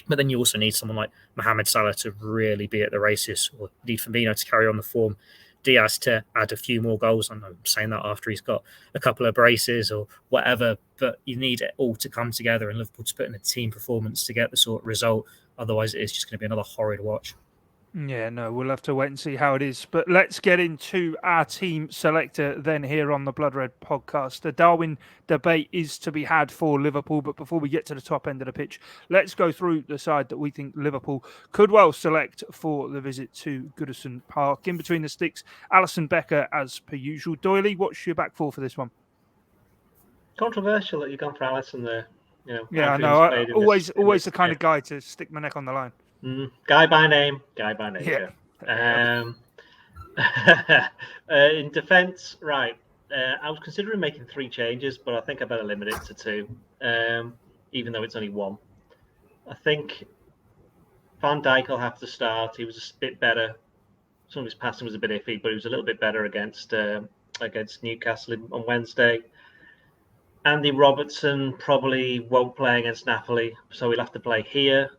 But then you also need someone like Mohamed Salah to really be at the races, or need Fabinho to carry on the form. Diaz to add a few more goals. I know I'm saying that after he's got a couple of braces or whatever, but you need it all to come together and Liverpool to put in a team performance to get the sort of result. Otherwise, it is just going to be another horrid watch. Yeah, no, we'll have to wait and see how it is. But let's get into our team selector then here on the Blood Red podcast. The Darwin debate is to be had for Liverpool, but before we get to the top end of the pitch, let's go through the side that we think Liverpool could well select for the visit to Goodison Park. In between the sticks, Alisson Becker as per usual. Doyley, what's your back four for this one? Controversial that you've gone for Alisson there. Yeah, I know. Always the kind of guy to stick my neck on the line. Guy by name. Yeah. In defence, right. I was considering making 3 changes, but I think I better limit it to 2, even though it's only 1. I think Van Dijk will have to start. He was a bit better. Some of his passing was a bit iffy, but he was a little bit better against Newcastle on Wednesday. Andy Robertson probably won't play against Napoli, so he'll have to play here.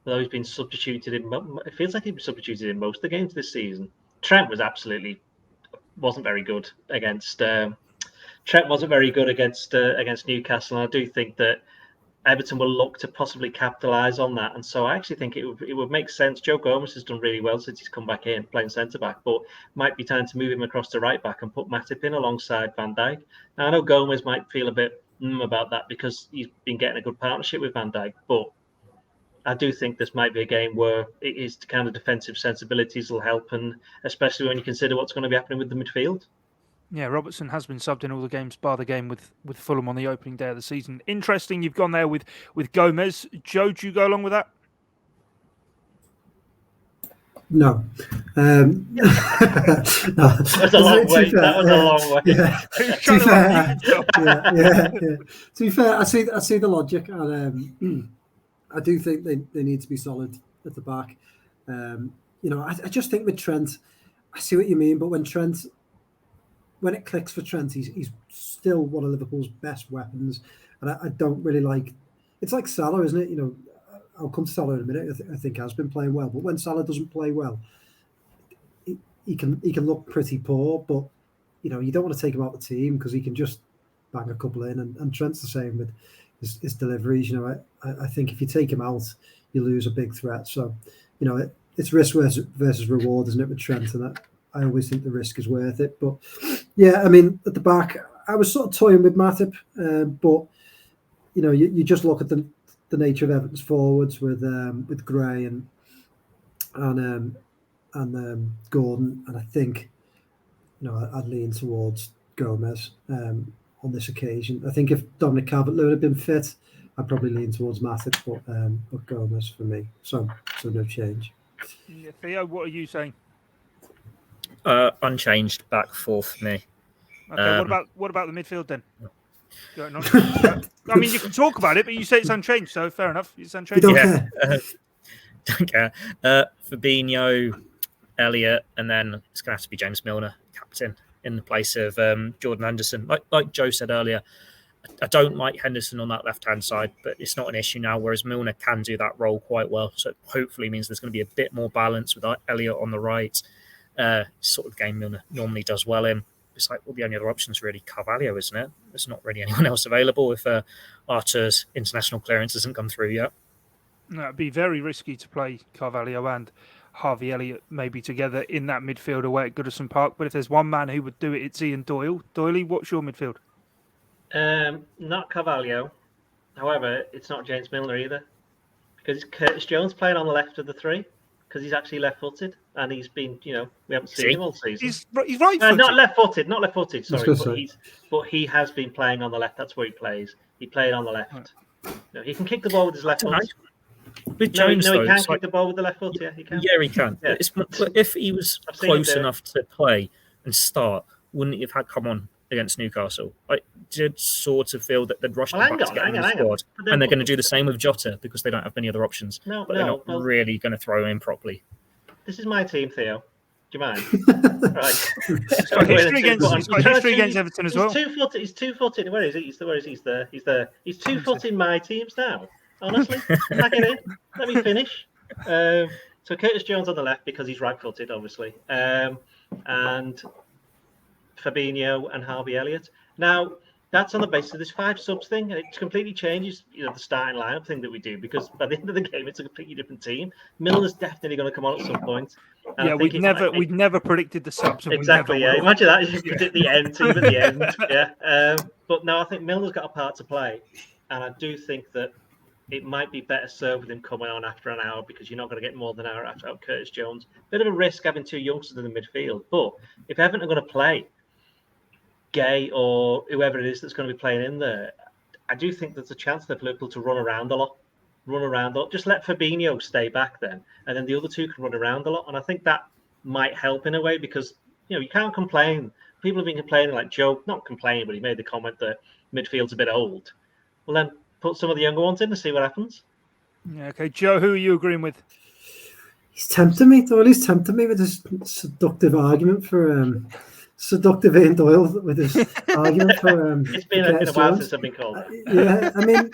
Although he's been substituted it feels like he's been substituted in most of the games this season. Trent wasn't very good against Newcastle, and I do think that Everton will look to possibly capitalise on that. And so I actually think it would make sense. Joe Gomez has done really well since he's come back in playing centre back, but might be time to move him across to right back and put Matip in alongside Van Dijk. Now I know Gomez might feel a bit about that because he's been getting a good partnership with Van Dijk, but I do think this might be a game where it is the kind of defensive sensibilities will help, and especially when you consider what's going to be happening with the midfield. Yeah, Robertson has been subbed in all the games, bar the game with Fulham on the opening day of the season. Interesting, you've gone there with Gomez. Joe, do you go along with that? No. That was a long way. That was a long way. Yeah. To be fair, I see the logic, and I do think they need to be solid at the back. I just think with Trent, I see what you mean, but when it clicks for Trent, he's still one of Liverpool's best weapons, and I don't really like. It's like Salah, isn't it? I'll come to Salah in a minute. I think has been playing well, but when Salah doesn't play well, he can look pretty poor. But you don't want to take him out of the team because he can just bang a couple in, and Trent's the same with his deliveries. I think if you take him out, you lose a big threat. So it's risk versus reward, isn't it, with Trent? And I always think the risk is worth it. But yeah, I mean, at the back, I was sort of toying with Matip, but you just look at the nature of Everton's forwards with Gray and Gordon, and I think I'd lean towards Gomez on this occasion. I think if Dominic Calvert-Lewin had been fit, I'd probably lean towards Matic, but Gomez for me. So no change. Yeah, Theo, what are you saying? Unchanged back four for me. Okay, what about the midfield then? I mean, you can talk about it, but you say it's unchanged, so fair enough. It's unchanged. You don't care. Don't care. Fabinho, Elliott, and then it's going to have to be James Milner, captain, in the place of Jordan Henderson. Like Joe said earlier, I don't like Henderson on that left-hand side, but it's not an issue now, whereas Milner can do that role quite well. So it hopefully means there's going to be a bit more balance with Elliott on the right. Sort of game Milner normally does well in. It's like, well, the only other option is really Carvalho, isn't it? There's not really anyone else available if Arthur's international clearance hasn't come through yet. No, it'd be very risky to play Carvalho and Harvey Elliott maybe together in that midfield away at Goodison Park. But if there's one man who would do it, it's Ian Doyle. Doyley, what's your midfield? Not Carvalho. However, it's not James Milner either, because it's Curtis Jones playing on the left of the three, because he's actually left-footed, and he's been, we haven't seen him all season. He's right-footed. Not left-footed. Sorry, but he has been playing on the left. That's where he plays. He played on the left. Right. No, he can kick the ball with his left foot. With Jones, he can kick the ball with the left foot. Yeah, he can. Yeah, he can. Yeah. But if he was close enough to play and start, wouldn't he have had come on against Newcastle? I did sort of feel that they'd rushed him back to get him in the squad, and they're going to do the same with Jota because they don't have many other options. They're not really going to throw him in properly. This is my team, Theo. Do you mind? Right. He's got history against Everton as well. He's 2-footed. Where is he? He's there. He's 2-footing my teams now. Honestly, pack it in. Let me finish. So Curtis Jones on the left because he's right-footed, obviously, and Fabinho and Harvey Elliott. Now that's on the basis of this 5 subs thing, and it completely changes, the starting lineup thing that we do, because by the end of the game, it's a completely different team. Milner's definitely going to come on at some point. Yeah, we'd never predicted the subs. Exactly. Yeah, imagine that. You predict the end, team at the end. Yeah. But no, I think Milner's got a part to play, and I do think that it might be better served with him coming on after an hour, because you're not going to get more than an hour after Curtis Jones. Bit of a risk having 2 youngsters in the midfield, but if Everton are going to play Gay or whoever it is that's going to be playing in there, I do think there's a chance for Liverpool to run around a lot. Just let Fabinho stay back then, and then the other 2 can run around a lot. And I think that might help in a way, because you can't complain. People have been complaining, like Joe, not complaining, but he made the comment that midfield's a bit old. Well, then put some of the younger ones in to see what happens. Yeah, okay. Joe, who are you agreeing with? He's tempting me. Doyley's tempting me with his seductive argument for seductive Ian Doyle with his argument for. It's been a while since I've been called. Yeah, I mean,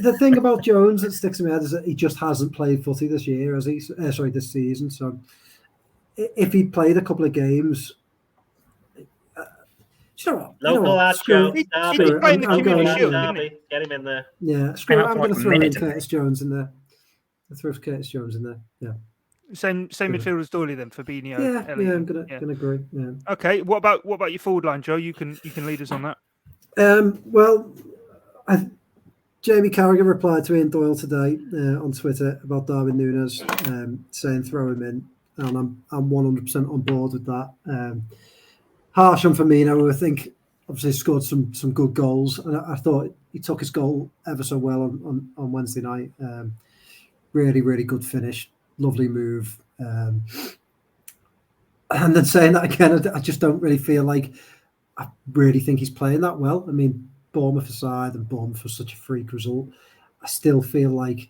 the thing about Jones that sticks in my head is that he just hasn't played footy this year, this season. So if he played a couple of games. Local lad, Joe. He's playing the Community Shield, isn't he? Get him in there. Yeah, I'm going to throw in Curtis Jones in there. I'll throw Curtis Jones in there. Yeah. Same midfield as Doyley then, Fabinho. Yeah, Elliott. I'm gonna agree. Yeah. Okay, what about your forward line, Joe? You can lead us on that. Well, Jamie Carragher replied to Ian Doyle today on Twitter about Darwin Núñez, saying throw him in, and I'm 100% on board with that. Harsh on Firmino, who I think obviously scored some good goals, and I thought he took his goal ever so well on Wednesday night. Really, really good finish, lovely move. And then saying that again, I just don't really feel like I really think he's playing that well. I mean, Bournemouth aside, and Bournemouth was such a freak result, I still feel like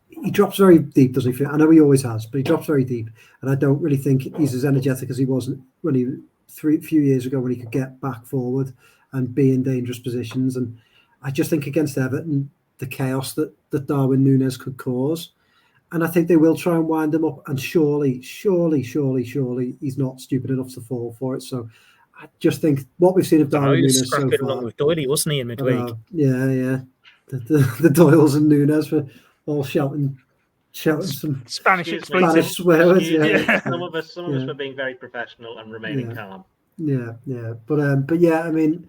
he drops very deep, doesn't he? I know he always has, but he drops very deep, and I don't really think he's as energetic as he was when he few years ago, when he could get back forward and be in dangerous positions. And I just think against Everton, the chaos that Darwin Núñez could cause, and I think they will try and wind him up. And surely, he's not stupid enough to fall for it. So I just think what we've seen of Darwin Núñez so far. Along with Doyley, wasn't he, in midweek? Yeah. The Doyles and Núñez were all shouting some Spanish swear words. Yeah. Some of us were being very professional and remaining calm. Yeah. But yeah, I mean,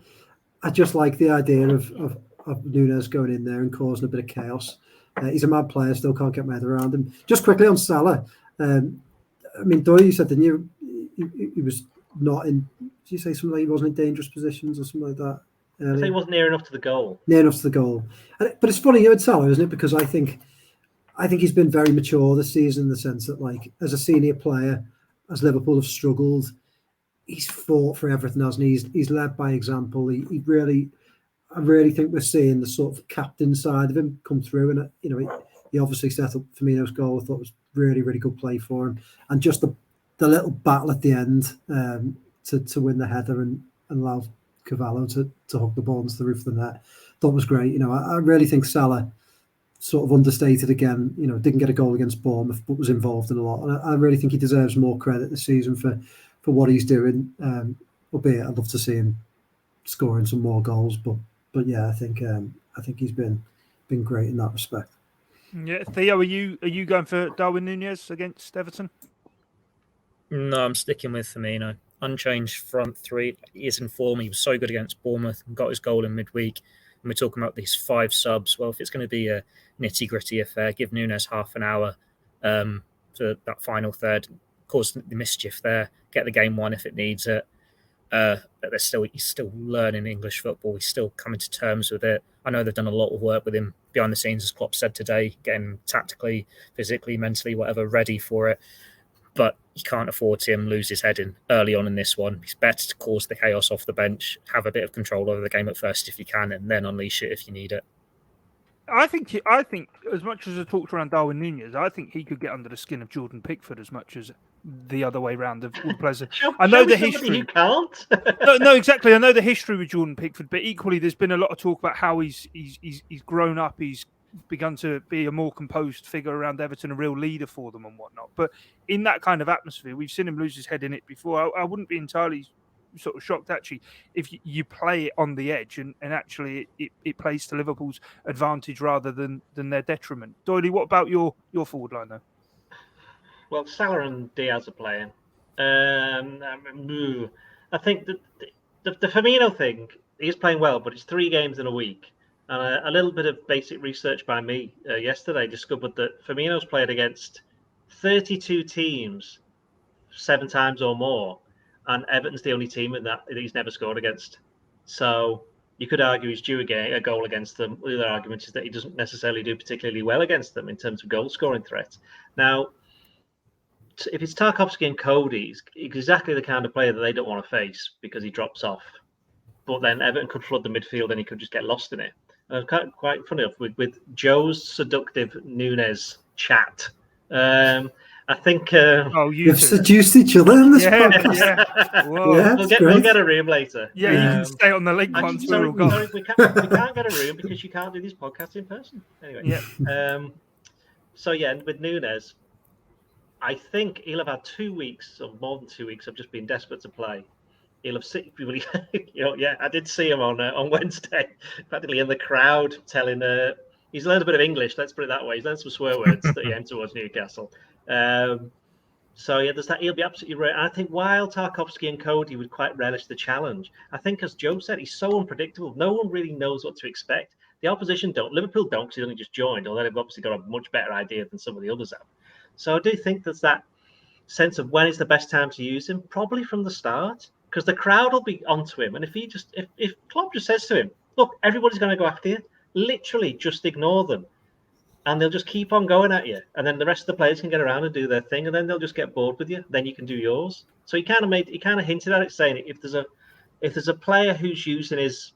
I just like the idea of of Nunes going in there and causing a bit of chaos. He's a mad player, still can't get my head around him. Just quickly on Salah, I mean, Doyle, you said, didn't you? He was not in. Did you say something like he wasn't in dangerous positions or something like that? I think he wasn't near enough to the goal. Near enough to the goal. But it's funny here with Salah, isn't it? Because I think he's been very mature this season in the sense that, like, as a senior player, as Liverpool have struggled, he's fought for everything, hasn't he? He's led by example. I really think we're seeing the sort of captain side of him come through. And, he obviously set up Firmino's goal. I thought it was really, really good play for him. And just the little battle at the end to win the header and allow Cavallo to hook the ball into the roof of the net. Thought was great. I really think Salah sort of understated again. Didn't get a goal against Bournemouth, but was involved in a lot. And I really think he deserves more credit this season for what he's doing. Albeit, I'd love to see him scoring some more goals. But yeah, I think he's been great in that respect. Yeah, Theo, are you going for Darwin Núñez against Everton? No, I'm sticking with Firmino. Unchanged front three. He is in form. He was so good against Bournemouth and got his goal in midweek. And we're talking about these 5 subs. Well, if it's going to be a nitty-gritty affair, give Núñez half an hour for that final third, cause the mischief there, get the game won if it needs it. But he's still learning English football. He's still coming to terms with it. I know they've done a lot of work with him behind the scenes, as Klopp said today, getting him tactically, physically, mentally, whatever, ready for it. But you can't afford to him lose his head in early on in this one. It's better to cause the chaos off the bench, have a bit of control over the game at first if you can, and then unleash it if you need it. I think as much as I talked around Darwin Núñez, I think he could get under the skin of Jordan Pickford as much as the other way round of all the players. I know the history. You can't. no, exactly. I know the history with Jordan Pickford, but equally, there's been a lot of talk about how he's grown up. He's begun to be a more composed figure around Everton, a real leader for them and whatnot. But in that kind of atmosphere, we've seen him lose his head in it before. I wouldn't be entirely sort of shocked actually if you play it on the edge and actually it plays to Liverpool's advantage rather than their detriment. Doyley, what about your forward line though? Well, Salah and Diaz are playing. I think the Firmino thing, he's playing well, but it's 3 games in a week. And a little bit of basic research by me yesterday discovered that Firmino's played against 32 teams 7 times or more. And Everton's the only team in that he's never scored against. So you could argue he's due a goal against them. The other argument is that he doesn't necessarily do particularly well against them in terms of goal-scoring threat. Now, if it's Tarkowski and Cody, he's exactly the kind of player that they don't want to face because he drops off. But then Everton could flood the midfield and he could just get lost in it. And quite funny enough, with Joe's seductive Núñez chat, I think you've seduced each other in this podcast. Yeah. We'll get a room later. Yeah, you can stay on the link once we're all gone. Sorry, we can't get a room because you can't do this podcast in person. Anyway, yeah. So yeah, with Núñez, I think he'll have had 2 weeks or more than 2 weeks of just being desperate to play. He'll have seen, I did see him on Wednesday, practically in the crowd, telling. He's learned a bit of English. Let's put it that way. He's learned some swear words that he aimed towards Newcastle. So yeah, there's that. He'll be absolutely right. And I think while Tarkowski and Cody would quite relish the challenge, I think, as Joe said, he's so unpredictable. No one really knows what to expect. The opposition don't. Liverpool don't, because he's only just joined. Although they've obviously got a much better idea than some of the others have. So I do think there's that sense of when is the best time to use him. Probably from the start. Because the crowd will be onto him, and if Klopp just says to him, "Look, everybody's going to go after you. Literally, just ignore them, and they'll just keep on going at you, and then the rest of the players can get around and do their thing, and then they'll just get bored with you. Then you can do yours." So he kind of hinted at it, saying if there's a player who's using his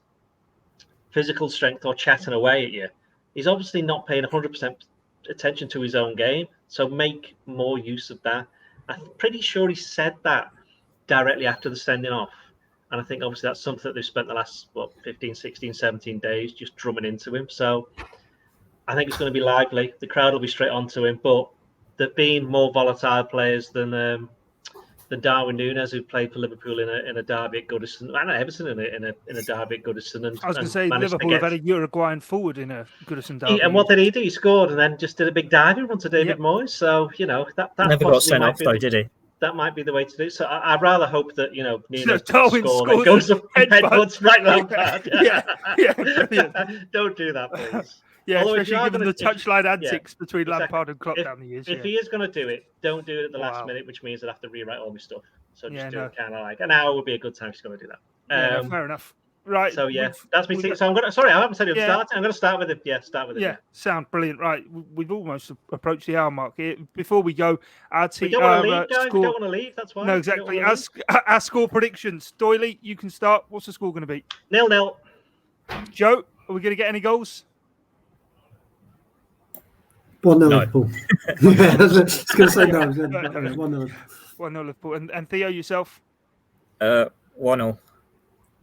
physical strength or chatting away at you, he's obviously not paying 100% attention to his own game. So make more use of that. I'm pretty sure he said that directly after the sending off. And I think obviously that's something that they've spent the last 15, 16, 17 days just drumming into him. So I think it's going to be lively. The crowd will be straight onto him, but there being more volatile players than Darwin Núñez, who played for Liverpool in a derby at Goodison, and Everton in a derby at Goodison. And I was going to say Liverpool have had a Uruguayan forward in a Goodison derby. And what did he do? He scored and then just did a big diving run to David Moyes. So that never got sent off though, did he? that might be the way to do it. So I'd rather hope that Nunes Darwin score, scores then goes up and headbutt. headbutts right Lampard. Yeah, brilliant. Don't do that, please. Yeah, Although if especially you are given the touchline antics between exactly. Lampard and Klopp down the years. If he is going to do it, don't do it at the last Wow. minute, which means I'd have to rewrite all my stuff. So just do no. it kind of like an hour would be a good time if he's going to do that. Yeah, fair enough. Right. So that's me. So I'm gonna. Sorry, I haven't said it. Yeah. I'm going to start with it. Yeah, start with it. Yeah, sound brilliant. Right, we've almost approached the hour mark here. Before we go, our team. We don't want to leave, guys. We don't want to leave. That's why. No, exactly. Our score predictions. Doyley, you can start. What's the score going to be? 0-0. Joe, are we going to get any goals? 1-0 No. Liverpool. I was going to say no. 1-0. 1-0 Liverpool. And Theo, yourself? 1-0.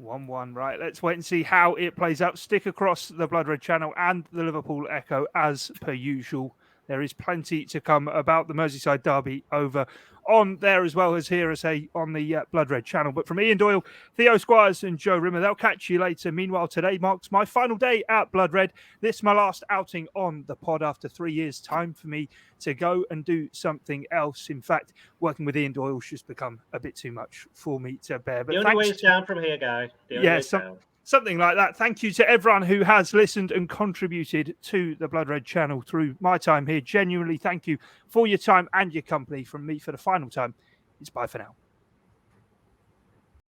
1-1. Right, let's wait and see how it plays out. Stick across the Blood Red channel and the Liverpool Echo as per usual. There is plenty to come about the Merseyside derby over on there as well as here, on the Blood Red channel. But from Ian Doyle, Theo Squires and Joe Rimmer, they'll catch you later. Meanwhile, today marks my final day at Blood Red. This is my last outing on the pod after 3 years. Time for me to go and do something else. In fact, working with Ian Doyle has just become a bit too much for me to bear. But the only way is down from here, guy. Something like that. Thank you to everyone who has listened and contributed to the Blood Red channel through my time here. Genuinely, thank you for your time and your company. From me for the final time, it's bye for now.